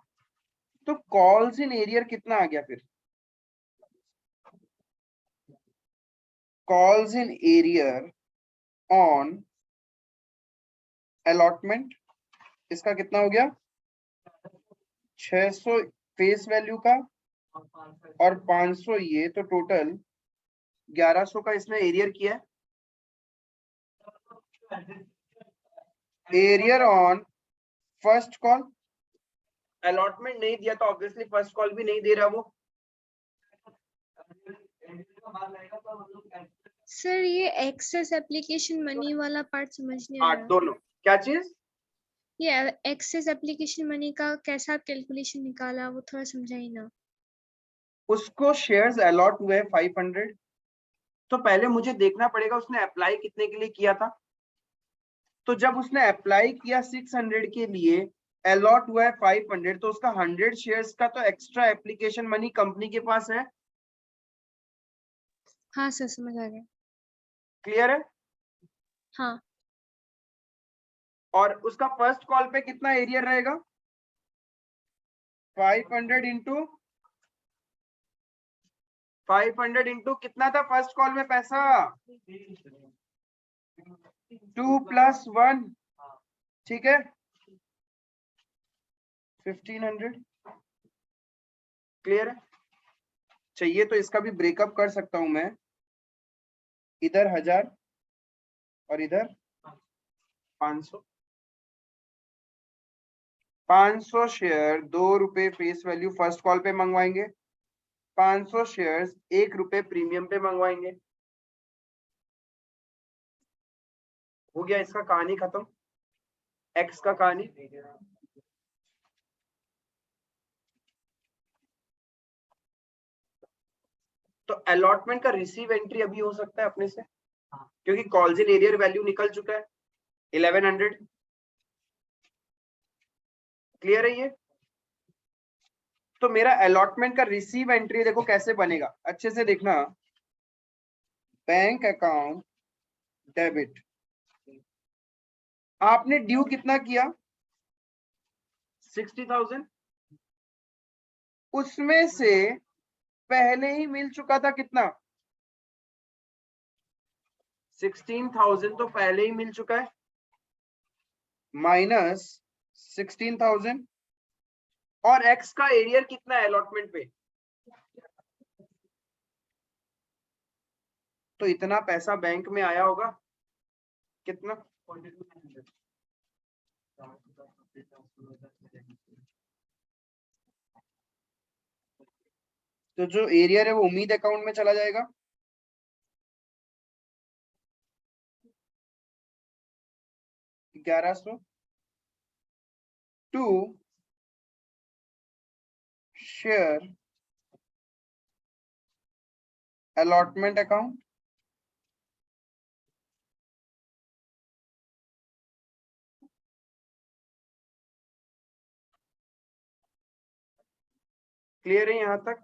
तो कॉल्स इन एरियर कितना आ गया फिर? Calls in arrear on allotment, इसका कितना हो गया? 600 फेस वैल्यू का और 500 ये, तो टोटल 1100 का इसने एरियर किया है। Arrear on first call, allotment नहीं दिया तो ऑब्वियसली फर्स्ट कॉल भी नहीं दे रहा वो। सर ये एक्सेस एप्लीकेशन मनी वाला पार्ट समझ नहीं आ आठ रहा। दोनों क्या चीज? ये एक्सेस एप्लीकेशन मनी का कैसा कैलकुलेशन निकाला वो थोड़ा समझाइए ना। उसको शेयर्स अलॉट हुए 500, तो पहले मुझे देखना पड़ेगा उसने अप्लाई कितने के लिए किया था। तो जब उसने अप्लाई किया 600 के लिए, अलॉट हुआ है 500, तो उसका 100 शेयर्स का तो एक्स्ट्रा एप्लीकेशन मनी कंपनी के पास है। हाँ सर समझ आ गया। क्लियर है? हाँ और उसका फर्स्ट कॉल पे कितना एरियर रहेगा? 500 इंटू 500 इंटू कितना था फर्स्ट कॉल में पैसा? 2 + 1, ठीक है, 1500। क्लियर है? चाहिए तो इसका भी ब्रेकअप कर सकता हूं मैं, इधर 1000 और इधर 500। 500 शेयर 2 रुपए फेस वैल्यू फर्स्ट कॉल पे मंगवाएंगे, 500 शेयर्स 1 रुपए प्रीमियम पे मंगवाएंगे। हो गया इसका कहानी खत्म, एक्स का कहानी। तो अलॉटमेंट का रिसीव एंट्री अभी हो सकता है अपने से, क्योंकि कॉल्स इन एरियर वैल्यू निकल चुका है 1100। क्लियर है ये? तो मेरा अलॉटमेंट का रिसीव एंट्री देखो कैसे बनेगा, अच्छे से देखना। बैंक अकाउंट डेबिट, आपने ड्यू कितना किया? 60,000। उसमें से पहले ही मिल चुका था कितना? 16,000 तो पहले ही मिल चुका है, माइनस 16,000। और एक्स का एरियर कितना है अलॉटमेंट पे? तो इतना पैसा बैंक में आया होगा, कितना? तो जो एरियर है वो उम्मीद अकाउंट में चला जाएगा। $1100 to share allotment account, clear है यहां तक?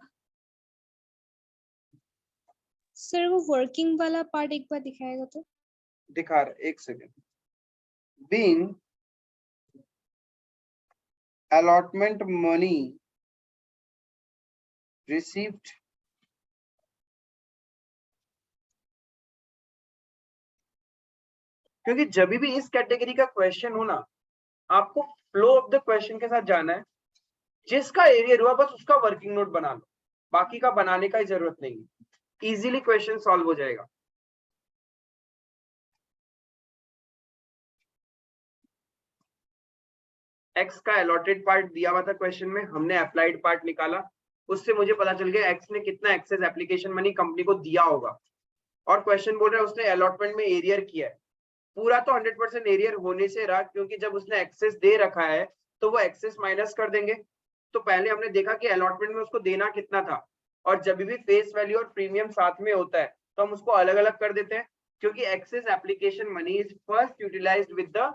सर वो वर्किंग वाला पार्ट एक बार दिखाएगा तो। दिखा रहा, एक second. Being allotment money received क्योंकि जब भी इस कैटेगरी का क्वेश्चन हो ना, आपको फ्लो ऑफ द क्वेश्चन के साथ जाना है। जिसका एरियर हुआ बस उसका वर्किंग नोट बना लो, बाकी का बनाने का ही जरूरत नहीं है, इजीली क्वेश्चन सॉल्व हो जाएगा। एक्स का अलॉटेड पार्ट दिया हुआ था क्वेश्चन में, हमने अप्लाइड पार्ट निकाला, उससे मुझे पता चल गया एक्स ने कितना एक्सेस एप्लीकेशन मनी कंपनी को दिया होगा। और क्वेश्चन बोल रहा है उसने अलॉटमेंट में एरियर किया है, पूरा तो 100% एरियर होने से रहा, क्योंकि जब उसने एक्सेस दे रखा है तो वो एक्सेस माइनस कर देंगे। तो पहले हमने देखा कि अलॉटमेंट में उसको देना कितना था, और जब भी फेस वैल्यू और प्रीमियम साथ में होता है तो हम उसको अलग अलग कर देते हैं, क्योंकि excess application money is first utilized with the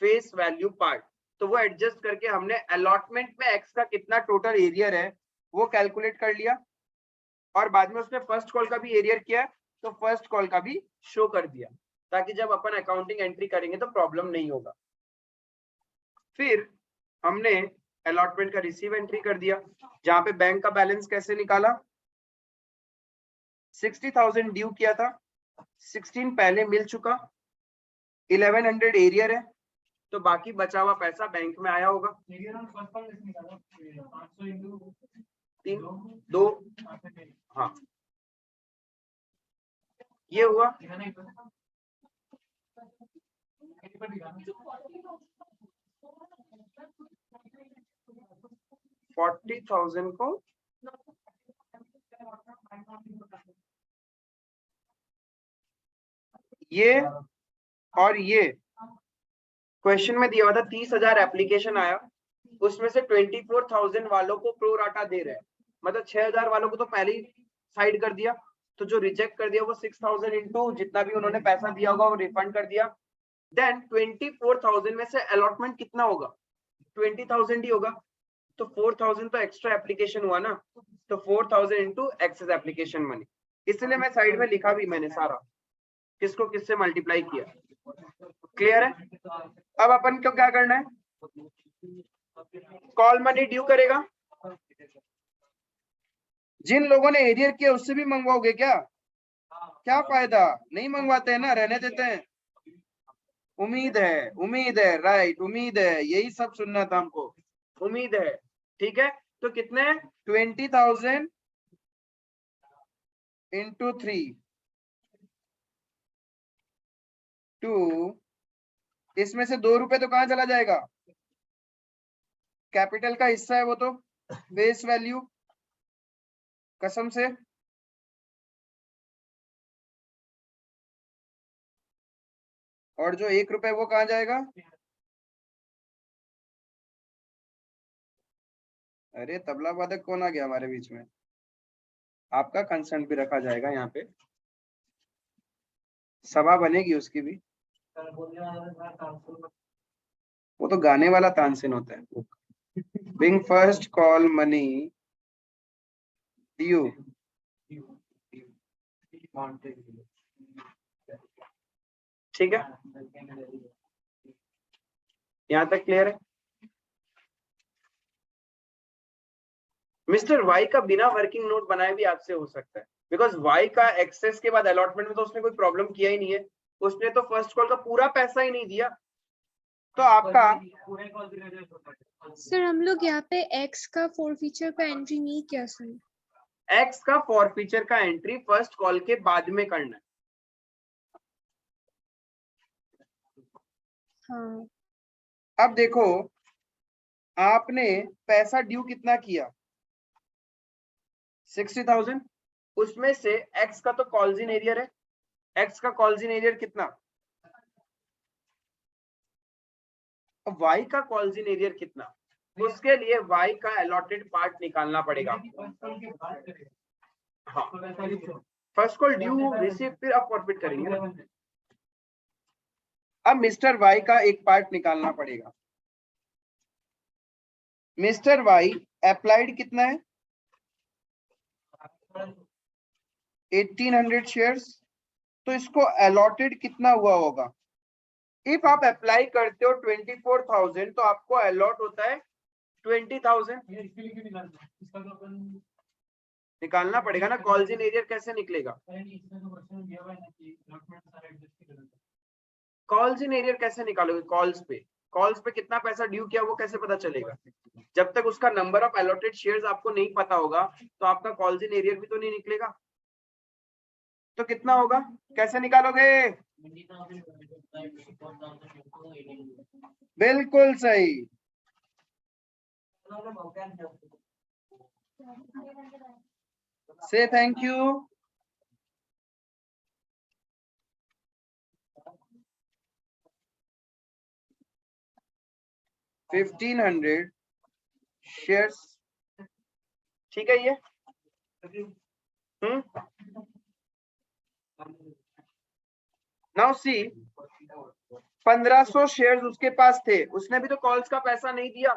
face value part. तो वो एडजस्ट करके हमने अलॉटमेंट में एक्स का कितना टोटल एरियर है वो कैलकुलेट कर लिया, और बाद में उसने फर्स्ट कॉल का भी एरियर किया तो फर्स्ट कॉल का भी शो कर दिया, ताकि जब अपन अकाउंटिंग एंट्री करेंगे तो प्रॉब्लम नहीं होगा। फिर हमने अलॉटमेंट का रिसीव एंट्री कर दिया, जहां पे बैंक का बैलेंस कैसे निकाला? 60,000 ड्यू किया था, 16 पहले मिल चुका, 1100 एरियर है, तो बाकी बचा हुआ पैसा बैंक में आया होगा। 3 2, हाँ ये हुआ। 40,000 को ये और ये क्वेश्चन में दिया हुआ था 30,000 एप्लीकेशन आया, उसमें से 24,000 वालों को प्रो राटा दे रहे हैं, मतलब 6,000 वालों को तो पहले ही साइड कर दिया, तो जो रिजेक्ट कर दिया वो 6,000 इंटू जितना भी उन्होंने पैसा दिया होगा वो रिफंड कर दिया। देन 24,000 में से अलॉटमेंट कितना होगा, 20,000 ही होगा, तो 4,000 तो एक्स्ट्रा एप्लीकेशन हुआ ना, तो 4,000 इंटू एक्सेस एप्लीकेशन मनी, इसलिए मैं साइड में लिखा भी मैंने सारा किसको किससे मल्टीप्लाई किया। क्लियर है? अब अपन को क्या करना है, कॉल मनी ड्यू करेगा। जिन लोगों ने एरियर किया उससे भी मंगवाओगे क्या? क्या फायदा, नहीं मंगवाते हैं ना, रहने देते हैं। उम्मीद है राइट, उम्मीद है, यही सब सुनना था हमको, उम्मीद है। ठीक है, तो कितने 20,000 इंटू 3 टू, इसमें से 2 रुपए तो कहां चला जाएगा, कैपिटल का हिस्सा है वो तो, फेस वैल्यू कसम से। और जो 1 रुपए वो कहां जाएगा, अरे तबला वादक कौन आ गया हमारे बीच में, आपका कंसर्न भी रखा जाएगा यहाँ पे, सभा बनेगी उसकी भी, वो तो गाने वाला तानसेन होता है। Being first call money due, ठीक है, यहाँ तक क्लियर है। मिस्टर वाई का बिना वर्किंग नोट बनाए भी आपसे हो सकता है, बिकॉज वाई का एक्सेस के बाद अलॉटमेंट में तो उसने कोई प्रॉब्लम किया ही नहीं है, उसने तो फर्स्ट कॉल का पूरा पैसा ही नहीं दिया, तो आपका सर हम लोग यहाँ पे एक्स का फॉरफीचर का एंट्री नहीं किया सर। एक्स का फॉरफीचर का एंट्री फर्स्ट कॉल के बाद में करना है। हाँ अब देखो, आपने पैसा ड्यू कितना किया 60,000, उसमें से एक्स का तो कॉल्स इन एरियर है, एक्स का कॉल्स इन एरियर कितना, अब वाई का कॉल्स इन एरियर कितना, उसके लिए वाई का अलॉटेड पार्ट निकालना पड़ेगा। हाँ, फर्स्ट कॉल ड्यू रिसीव फिर आप फॉरफिट करेंगे ना। अब मिस्टर वाई का एक पार्ट निकालना पड़ेगा। मिस्टर वाई अप्लाइड कितना है 1800 शेयर्स, तो इसको अलॉटेड कितना हुआ होगा, इफ आप अप्लाई करते हो 24,000 तो आपको अलॉट होता है 20,000, निकालना पड़ेगा ना, कॉल्स इन एरियर कैसे निकलेगा, कॉल्स इन एरियर कैसे निकालोगे, कॉल्स पे कितना पैसा ड्यू किया वो कैसे पता चलेगा, जब तक उसका नंबर ऑफ अलॉटेड शेयर्स आपको नहीं पता होगा तो आपका कॉल्स इन एरियर भी तो नहीं निकलेगा, तो कितना होगा, कैसे निकालोगे, बिल्कुल सही, से थैंक यू। $1,500 शेयर्स, ठीक है ये, नाउ सी 1,500 शेयर्स उसके पास थे, उसने भी तो कॉल्स का पैसा नहीं दिया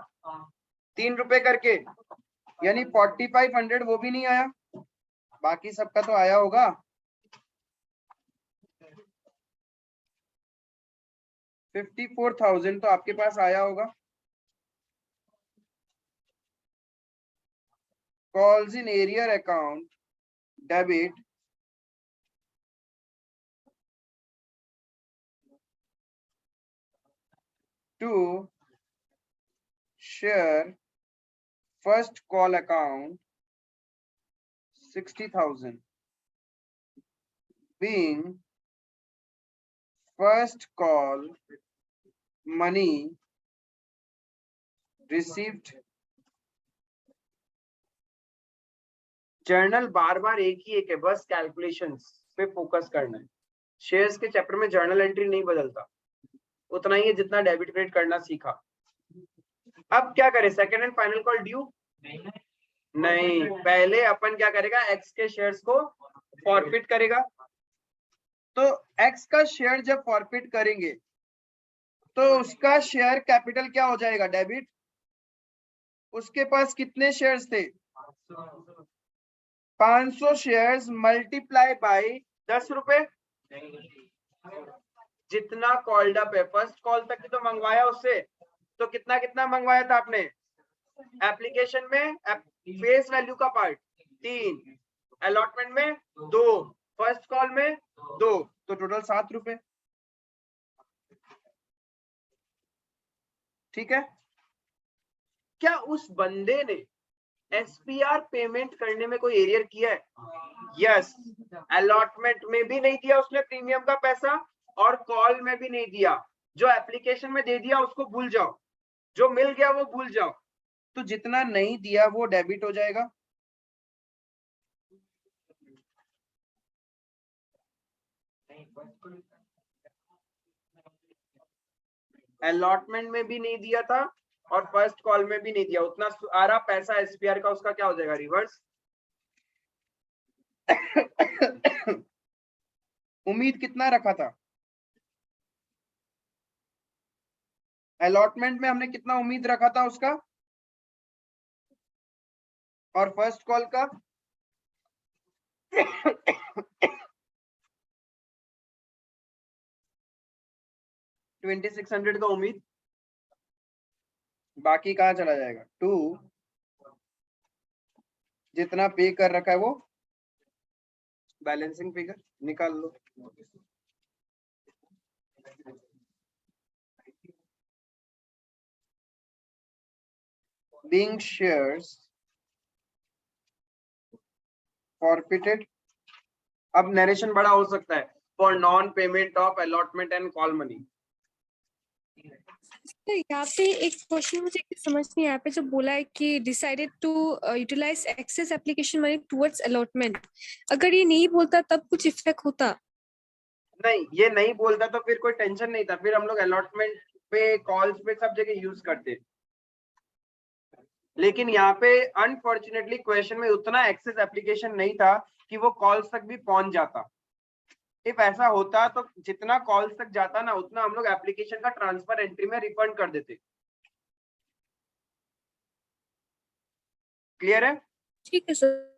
3 रुपए करके, यानी 4,500 वो भी नहीं आया, बाकी सबका तो आया होगा। $54,000 तो आपके पास आया होगा। Calls in arrear account debit to share first call account 60,000 being first call money received। Journal बार बार एक ही एक है, बस कैलकुलेशंस पे फोकस करना है। शेयर्स के चैप्टर में जर्नल एंट्री नहीं बदलता, उतना ही है जितना डेबिट क्रेडिट करना सीखा। अब क्या करें, second and final call due? नहीं, पहले अपन क्या करेगा, एक्स के शेयर्स को फॉरफिट करेगा। तो एक्स का शेयर जब फॉरफिट करेंगे तो उसका शेयर कैपिटल क्या हो जाएगा, डेबिट। उसके पास कितने शेयर्स थे, 500 शेयर्स मल्टीप्लाई बाय 10 रुपए, जितना कॉल्ड अप है। फर्स्ट कॉल तक की तो मंगवाया उससे, तो कितना कितना मंगवाया था आपने एप्लीकेशन में, फेस वैल्यू का पार्ट 3, अलॉटमेंट में 2, फर्स्ट कॉल में 2, तो टोटल 7 रुपए। ठीक है, क्या उस बंदे ने एसपीआर पेमेंट करने में कोई एरियर किया है? यस, अलॉटमेंट में भी नहीं दिया उसने प्रीमियम का पैसा, और कॉल में भी नहीं दिया। जो एप्लीकेशन में दे दिया उसको भूल जाओ, जो मिल गया वो भूल जाओ। तो जितना नहीं दिया वो डेबिट हो जाएगा। अलॉटमेंट में भी नहीं दिया था और फर्स्ट कॉल में भी नहीं दिया, उतना सारा पैसा एसपीआर का उसका क्या हो जाएगा, रिवर्स। उम्मीद कितना रखा था, अलॉटमेंट में हमने कितना उम्मीद रखा था उसका, और फर्स्ट कॉल का 2600 का उम्मीद, बाकी कहाँ चला जाएगा, 2 जितना पे कर रखा है वो बैलेंसिंग फिगर निकाल लो। Being shares forfeited, अब नरेशन बड़ा हो सकता है, for non payment of allotment and call money. तो यहाँ पे एक क्वेश्चन मुझे समझ नहीं आया, पे जो बोला है कि decided to utilize excess application money towards allotment, अगर ये नहीं बोलता तब कुछ इफेक्ट होता? नहीं, ये नहीं बोलता तो फिर कोई टेंशन नहीं था, फिर हम लोग अलॉटमेंट पे, कॉल्स पे सब जगह यूज करते। लेकिन यहाँ पे अनफॉर्चुनेटली क्वेश्चन में उतना एक्सेस एप्लीकेशन नहीं था कि वो कॉल्स तक भी पहुंच जाता। इफ ऐसा होता तो जितना कॉल्स तक जाता ना, उतना हम लोग एप्लीकेशन का ट्रांसफर एंट्री में रिफंड कर देते। क्लियर है? ठीक है सर।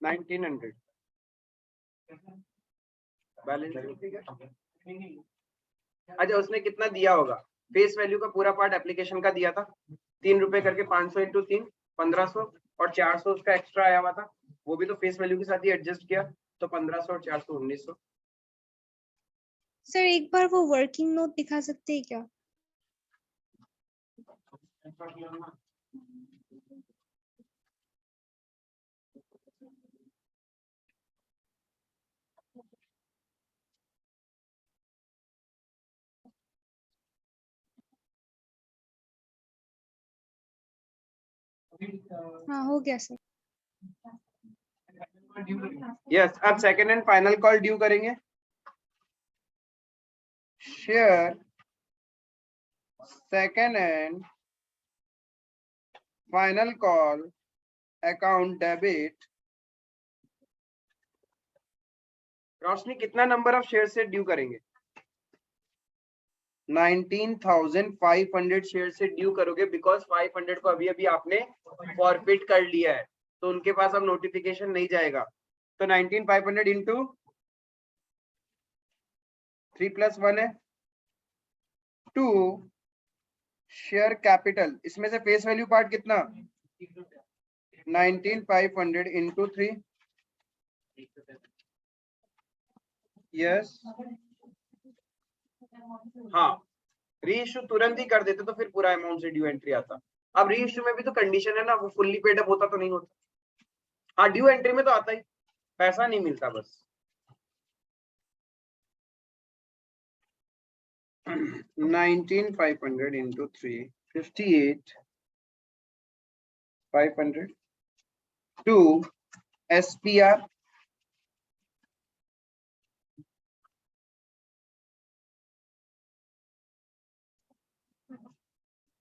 $1900 बैलेंस। अच्छा, उसने कितना दिया होगा, फेस वैल्यू का पूरा पार्ट एप्लीकेशन का दिया था 3 रुपए करके, 500 × 3 1500, और 400 उसका एक्स्ट्रा आया हुआ था, वो भी तो फेस वैल्यू के साथ ही एडजस्ट किया, तो 1500 और 400 1900। सर एक बार वो वर्किंग नोट दिखा सकते हैं क्या? हाँ हो गया सर। यस, अब second and final call due करेंगे। Share second and final call account debit. Roshni कितना नंबर ऑफ शेयर से ड्यू करेंगे? 19,500 शेयर से ड्यू करोगे, बिकॉज 500 को अभी अभी आपने फॉरफिट कर लिया है, तो उनके पास अब नोटिफिकेशन नहीं जाएगा। तो 19,500 इंटू 3 + 1 है 2 शेयर कैपिटल, इसमें से फेस वैल्यू पार्ट कितना, 19,500 इंटू 3। यस, हाँ, री इश्यू तुरंत ही कर देते तो फिर पूरा अमाउंट से ड्यू एंट्री आता। अब री इश्यू में भी तो कंडीशन है ना, वो फुल्ली पेड अप होता तो नहीं होता। हाँ, ड्यू एंट्री में तो आता ही, पैसा नहीं मिलता बस। 19,500 into 3, 58,500 to SPR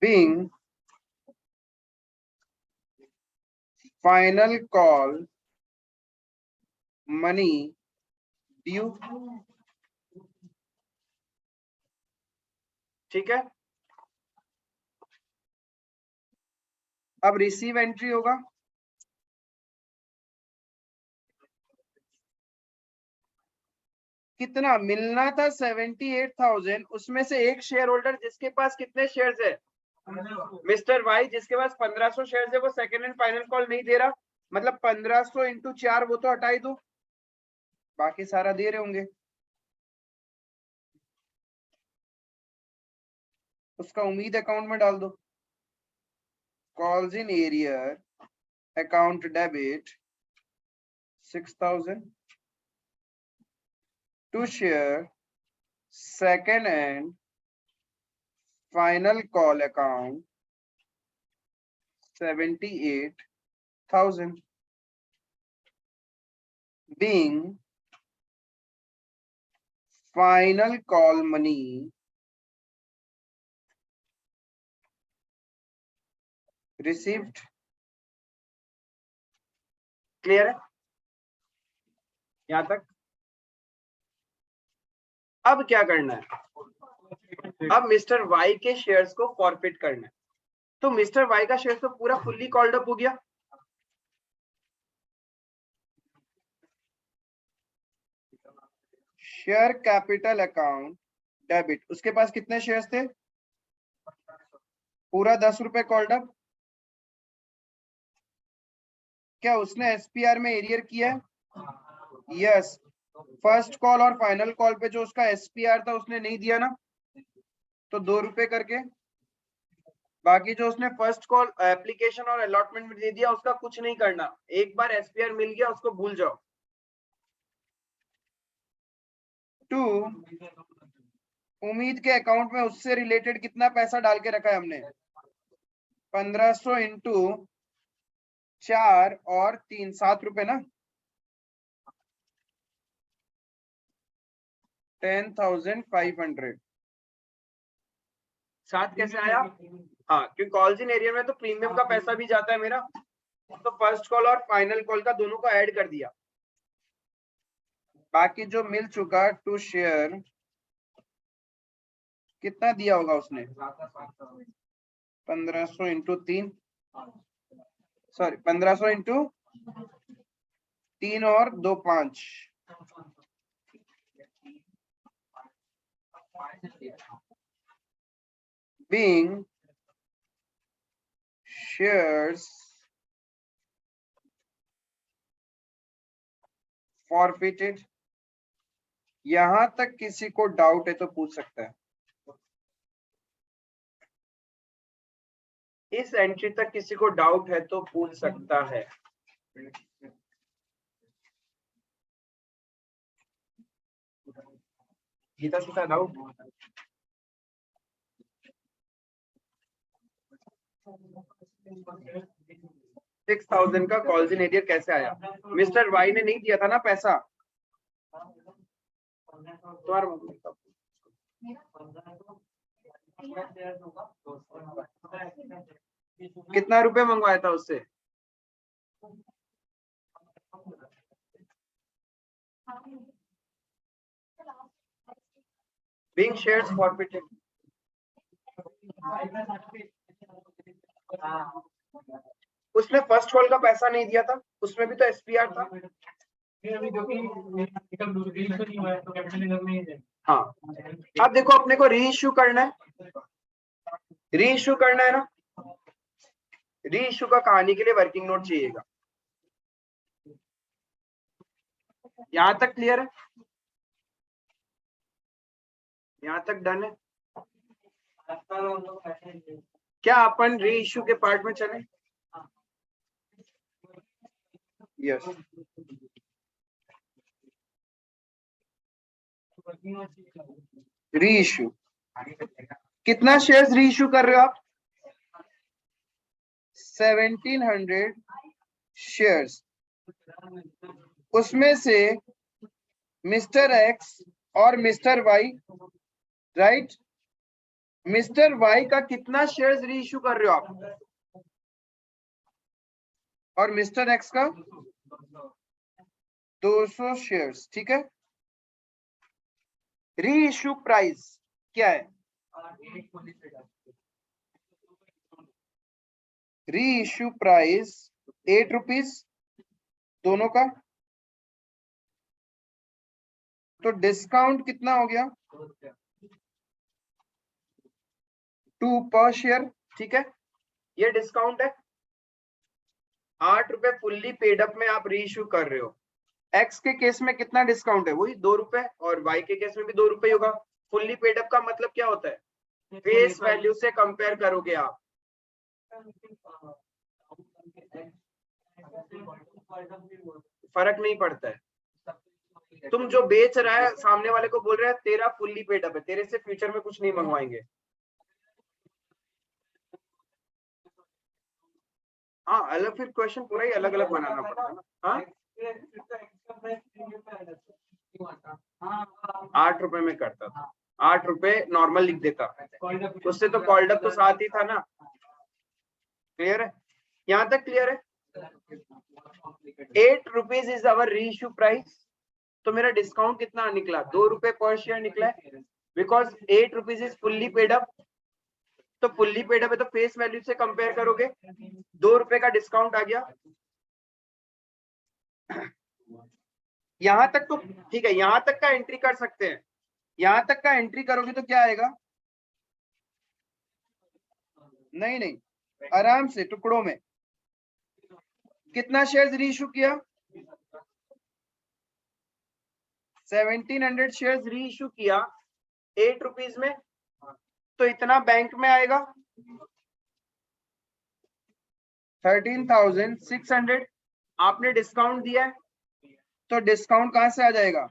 being final call money due। ठीक है, अब रिसीव एंट्री होगा। कितना मिलना था? 78,000। उसमें से एक शेयर होल्डर जिसके पास कितने शेयर्स है? मिस्टर वाई, जिसके पास 1500 शेयर्स है, वो सेकंड एंड फाइनल कॉल नहीं दे रहा। मतलब 1500 इंटू 4 वो तो हटा ही दो, बाकी सारा दे रहे होंगे। उसका उम्मीद अकाउंट में डाल दो। Calls in arrear account debit 6,000 to share second and final call account 78,000 being final call money received। Clear है यहां तक? अब क्या करना है? अब मिस्टर वाई के शेयर्स को फॉरफिट करना है। तो मिस्टर वाई का शेयर तो पूरा फुल्ली कॉल्ड अप हो गया। शेयर कैपिटल अकाउंट डेबिट, उसके पास कितने शेयर्स थे? पूरा 10 रुपए कॉल्ड अप। क्या उसने एसपीआर में एरियर किया है? यस। फर्स्ट कॉल और फाइनल कॉल पे जो उसका एसपीआर था उसने नहीं दिया ना, तो 2 रुपए करके। बाकी जो उसने फर्स्ट कॉल एप्लीकेशन और अलॉटमेंट में दे दिया उसका कुछ नहीं करना। एक बार एसपीआर मिल गया उसको भूल जाओ। टू उम्मीद के अकाउंट में उससे रिलेटेड कितना पैसा डाल के रखा है हमने? 1500 इंटू 4 और 3, 7 रुपए ना। 10,500। 7 कैसे आया? हाँ, क्योंकि कॉल्स इन एरिया में तो प्रीमियम का पैसा भी जाता है मेरा, तो फर्स्ट कॉल और फाइनल कॉल का दोनों को ऐड कर दिया। बाकी जो मिल चुका टू शेयर, कितना दिया होगा उसने? 1500 इंटू 3, सॉरी 1500 इंटू 3 और 2 5, being shares forfeited। यहां तक किसी को डाउट है तो पूछ सकता है। इस एंट्री तक किसी को डाउट है तो पूछ सकता है। गीता सीता डाउट? सिक्स 6,000 का कॉल्स इन एरियर कैसे आया? मिस्टर वाई ने नहीं दिया था ना पैसा। तुम्हारा कितना रुपए मंगवाया था उससे? Being shares forfeited। उसने फर्स्ट कॉल का पैसा नहीं दिया था, उसमें भी तो एसपीआर था। हाँ, अब देखो अपने को री इश्यू करना है। री इश्यू करना है ना, री इश्यू का कहानी के लिए वर्किंग नोट चाहिएगा। यहां तक क्लियर है? यहां तक डन है? क्या अपन री इश्यू के पार्ट में चले? यस, री इश्यू। कितना शेयर्स री इश्यू कर रहे हो आप? 1700 शेयर्स। उसमें से मिस्टर एक्स और mister Y, right, mister Y का कितना शेयर्स री इश्यू कर रहे हो आप? और मिस्टर एक्स का 200 शेयर्स, ठीक है। री इश्यू प्राइस क्या है? री इश्यू प्राइस 8 रुपीज दोनों का। तो डिस्काउंट कितना हो गया? 2 पर शेयर, ठीक है। ये डिस्काउंट है। 8 रुपए फुल्ली पेड अप में आप री इश्यू कर रहे हो। एक्स के केस में कितना डिस्काउंट है? वही 2 रुपए, और वाई के केस में भी 2 रुपए होगा। फुल्ली पेड अप का मतलब क्या होता है? फेस वैल्यू से कंपेयर करोगे आप। फर्क नहीं पड़ता है। तुम जो बेच रहा है सामने वाले को बोल रहा है तेरा फुल्ली पेड अप है, तेरे से फ्यूचर में कुछ नहीं मंगवाएंगे। हाँ, अलग फिर क्वेश्चन पूरा ही अलग अलग बनाना पड़ता है ना। हाँ, 8 रुपए में करता था, 8 रुपए नॉर्मल लिख देता, उससे तो कॉल्ड अप तो साथ ही था ना। क्लियर है? यहाँ तक क्लियर है? 8 रुपीज इज अवर री इश्यू प्राइस। तो मेरा डिस्काउंट कितना निकला? 2 रुपए पर शेयर निकला है, because 8 rupees is fully paid up. तो फुल्ली पेड अप है तो फेस वैल्यू से कंपेयर करोगे, 2 रुपए का डिस्काउंट आ गया। यहां तक तो ठीक है, यहां तक का एंट्री कर सकते हैं। यहां तक का एंट्री करोगे तो क्या आएगा? नहीं नहीं, आराम से टुकड़ों में। कितना शेयर्स री इशू किया? 1700 शेयर्स री इशू किया 8 रुपीज में, तो इतना बैंक में आएगा 13,600। आपने डिस्काउंट दिया है, तो डिस्काउंट कहां से आ जाएगा?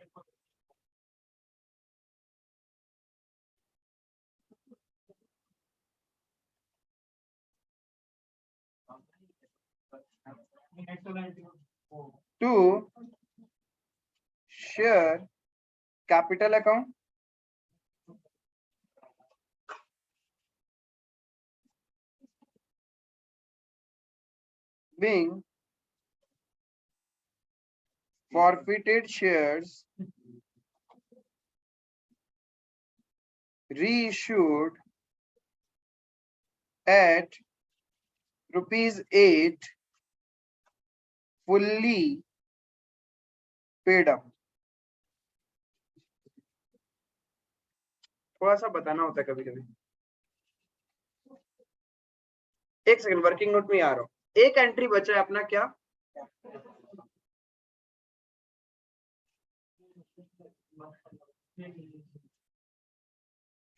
To share capital account, being forfeited shares reissued at ₹8 fully paid up। थोड़ा सा बताना होता है कभी कभी। एक सेकंड, वर्किंग नोट में आ रहा हूँ। एक एंट्री बचा है अपना, क्या?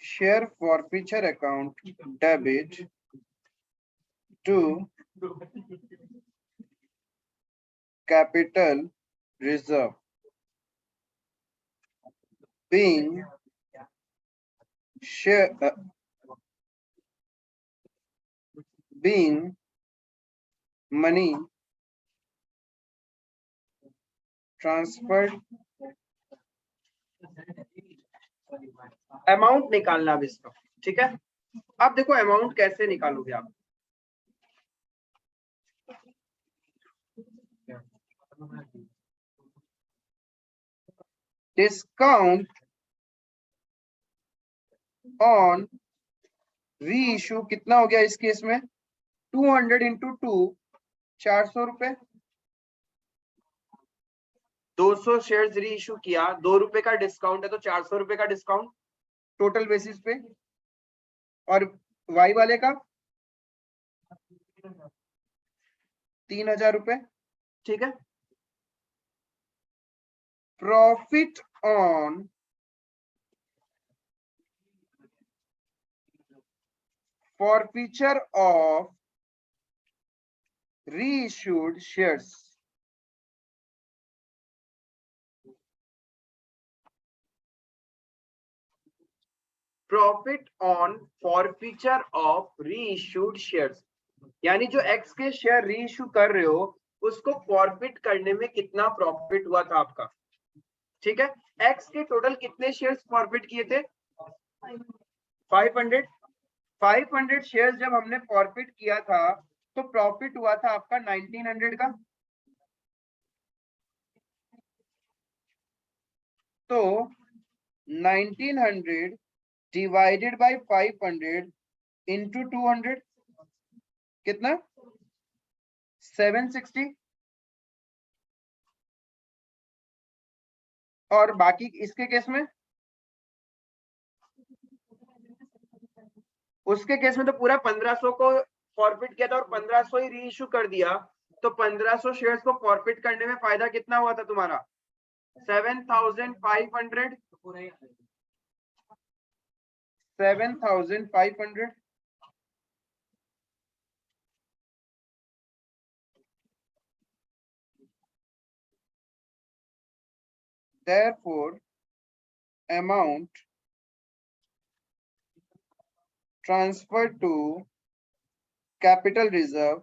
Share forfeiture account debit to capital reserve, being share being money transferred। Amount निकालना अब इसका, ठीक है। अब देखो अमाउंट कैसे निकालोगे आप। डिस्काउंट ऑन री इशू कितना हो गया इस केस में? 200 इंटू 2, 400 रुपए। 200 शेयर्स री इशू किया, 2 रुपए का डिस्काउंट है तो 400 रुपए का डिस्काउंट टोटल बेसिस पे। और वाई वाले का 3000 रुपए, ठीक है। Profit on forfeiture of reissued shares. Profit on forfeiture of reissued shares. यानी जो एक्स के शेयर रीइश्यू कर रहे हो उसको फॉरफिट करने में कितना प्रॉफिट हुआ था आपका। ठीक है, एक्स के टोटल कितने शेयर्स फॉरफिट किए थे? 500 शेयर्स जब हमने फॉरफिट किया था तो प्रॉफिट हुआ था आपका 1900 का। तो 1900 डिवाइडेड बाय 500 इंटू 200 कितना? 760। और बाकी इसके केस में, उसके केस में तो पूरा 1500 को फॉरफिट किया था और 1500 ही रीइश्यू कर दिया। तो 1500 शेयर्स को फॉरफिट करने में फायदा कितना हुआ था तुम्हारा? 7500। 7500। Therefore, amount transferred to capital reserve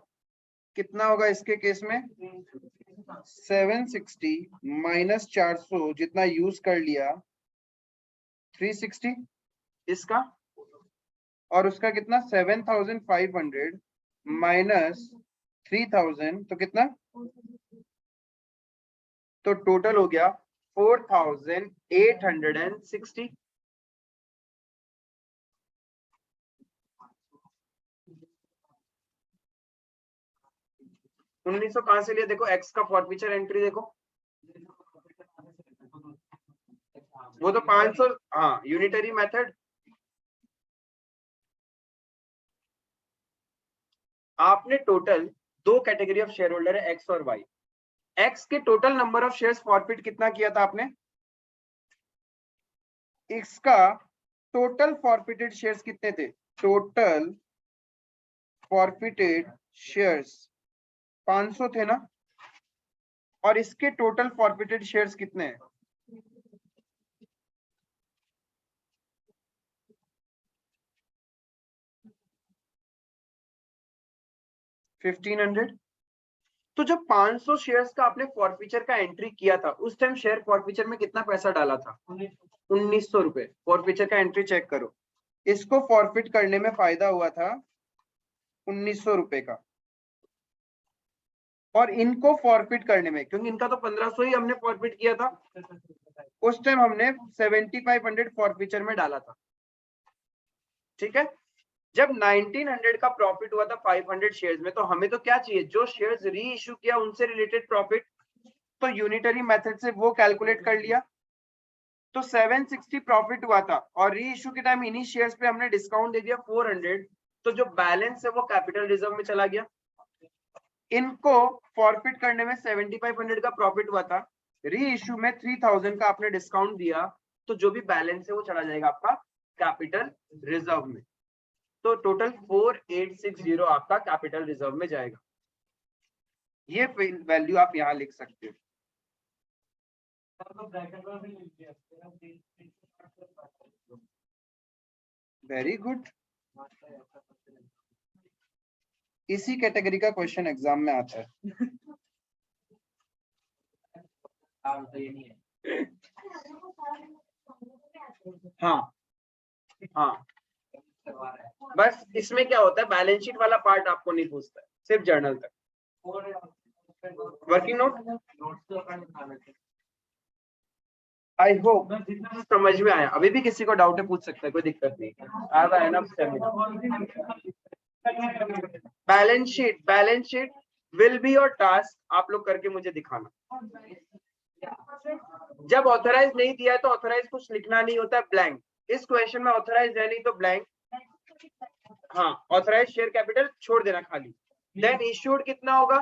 कितना होगा इसके केस में? 760 माइनस 400 जितना यूज कर लिया 360 इसका, और उसका कितना? 7500 माइनस 3000 तो कितना? तो टोटल हो गया 4860। 1900 कहां से लिया? देखो एक्स का फॉरफीचर एंट्री देखो, वो तो 500। हाँ, यूनिटरी मेथड। आपने टोटल दो कैटेगरी ऑफ शेयर होल्डर है, एक्स और वाई। एक्स के total number of shares forfeit कितना किया था आपने? इसका टोटल फॉरफिटेड शेयर्स कितने थे? टोटल फॉरफिटेड शेयर्स 500 थे ना, और इसके टोटल फॉरफिटेड शेयर्स कितने हैं? 1500। तो जब 500 शेयर्स का आपने फॉरफीचर का एंट्री किया था उस टाइम शेयर फॉरफीचर में कितना पैसा डाला था? 1900 रुपए। फॉरफीचर का एंट्री चेक करो, इसको फॉरफिट करने में फायदा हुआ था 1900 रुपए का, और इनको फॉरफिट करने में, क्योंकि इनका तो 1500 ही हमने फॉरफिट किया था, उस टाइम हमने 7500 फॉरफीचर में डाला था। ठीक है, जब 1900 का प्रॉफिट हुआ था 500 शेयर्स में, तो हमें तो क्या चाहिए? जो शेयर्स री इश्यू किया उनसे रिलेटेड प्रॉफिट। तो यूनिटरी मेथड से वो कैलकुलेट कर लिया, तो 760 प्रॉफिट हुआ था, और री इश्यू के टाइम इन्हीं शेयर्स पे हमने डिस्काउंट दे दिया 400। तो जो बैलेंस है वो कैपिटल रिजर्व में चला गया। इनको फॉरफिट करने में 7500 का प्रॉफिट हुआ था, री इश्यू में 3000 का आपने डिस्काउंट दिया, तो जो भी बैलेंस है वो चला जाएगा आपका कैपिटल रिजर्व में। तो टोटल 4860 आपका कैपिटल रिजर्व में जाएगा। ये वैल्यू आप यहां लिख सकते हो। Very good. इसी कैटेगरी का क्वेश्चन एग्जाम में आता है। हाँ हाँ, बस इसमें क्या होता है, बैलेंस शीट वाला पार्ट आपको नहीं पूछता है, सिर्फ जर्नल तक। वर्किंग नोट आई होप समझ में आया। अभी भी किसी को डाउट है पूछ सकता है, कोई दिक्कत नहीं। Balance sheet will be your task, आप लोग करके मुझे दिखाना। जब ऑथराइज नहीं दिया है तो ऑथराइज कुछ लिखना नहीं होता है, ब्लैंक। इस क्वेश्चन में ऑथराइज है नहीं तो ब्लैंक। हाँ, ऑथराइज शेयर कैपिटल छोड़ देना खाली। देन इश्यूड कितना होगा?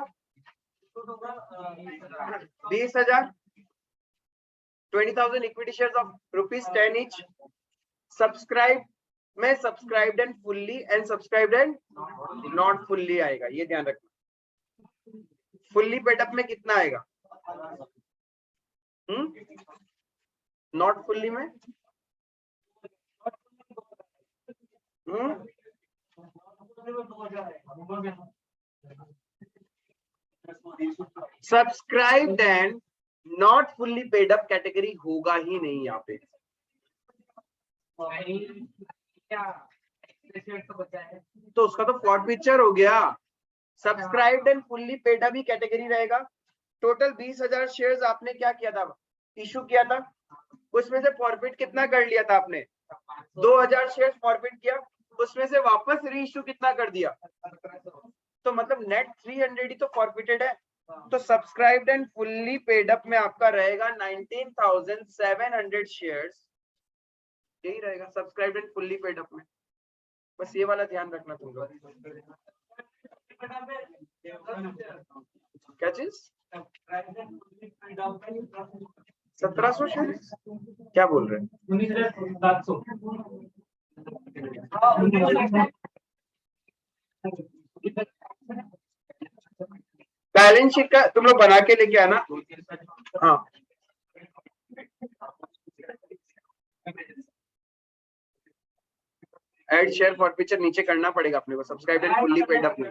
20,000। 20,000 equity shares of ₹10 each। Subscribe में subscribed and fully and subscribed and not fully आएगा, ये ध्यान रखना। फुल्ली पेडअप में कितना आएगा? नॉट फुल्ली में subscribed and not fully paid up category होगा ही नहीं यहाँ पे। तो उसका तो फॉरफीचर हो गया। Subscribed and fully paid up he category रहेगा। टोटल 20,000 शेयर्स आपने क्या किया था? इशू किया था। उसमें से फॉरफिट कितना कर लिया था आपने? 2,000 शेयर्स फॉरफिट किया, उसमें से वापस री इशू कितना कर दिया? तो मतलब नेट 300 ही तो फॉरफिटेड है। तो subscribed and fully paid up में आपका रहेगा 19,700 शेयर्स, यही रहेगा subscribed and fully paid up में। बस ये वाला ध्यान रखना तुम लोग। क्या चीज? 1700 शेयर्स क्या बोल रहे हैं? बैलेंस शीट का तुम लोग बना के लेके आना। हाँ ऐड शेयर फॉरफीचर नीचे करना पड़ेगा अपने को subscribe and fully paid up में।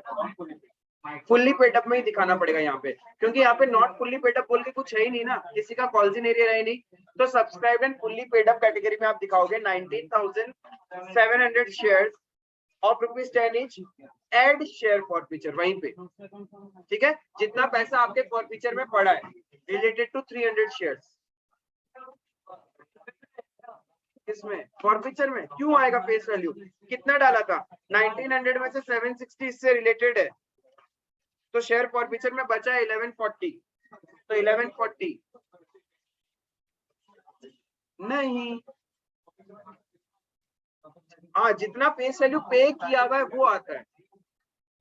फुल्ली पेड अप में ही दिखाना पड़ेगा यहाँ पे, क्योंकि यहाँ पे नॉट फुल्ली पेड अप बोल के कुछ है ही नहीं ना, किसी का कॉल्स इन एरिया है नहीं। तो subscribe and fully paid up category में आप दिखाओगे 19,700 shares of ₹10 each, add share forfeiture वहीं पे। ठीक है, जितना पैसा आपके फॉरफीचर में पड़ा है रिलेटेड टू 300 शेयर्स। इसमें फॉरफीचर में क्यों आएगा फेस वैल्यू? कितना डाला था? 1900 में से 760 इससे रिलेटेड है, तो शेयर फॉरफीचर में बचा 1140। तो 1140 नहीं, हाँ जितना फेस वैल्यू पे किया हुआ है वो आता है।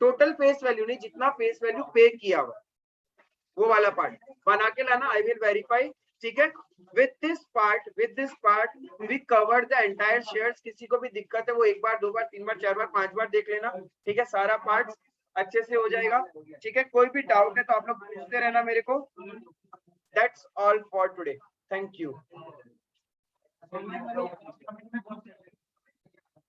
टोटल फेस वैल्यू नहीं, जितना फेस वैल्यू पे किया हुआ है वो वाला पार्ट बना के लाना। I will verify. ठीक है, with this part we covered the entire shares। किसी को भी दिक्कत है वो एक बार, दो बार, तीन बार, चार बार, पांच बार देख लेना। ठीक है, सारा पार्ट अच्छे से हो जाएगा। ठीक है, कोई भी डाउट है तो आप लोग पूछते रहना मेरे को। That's all for today. Thank you.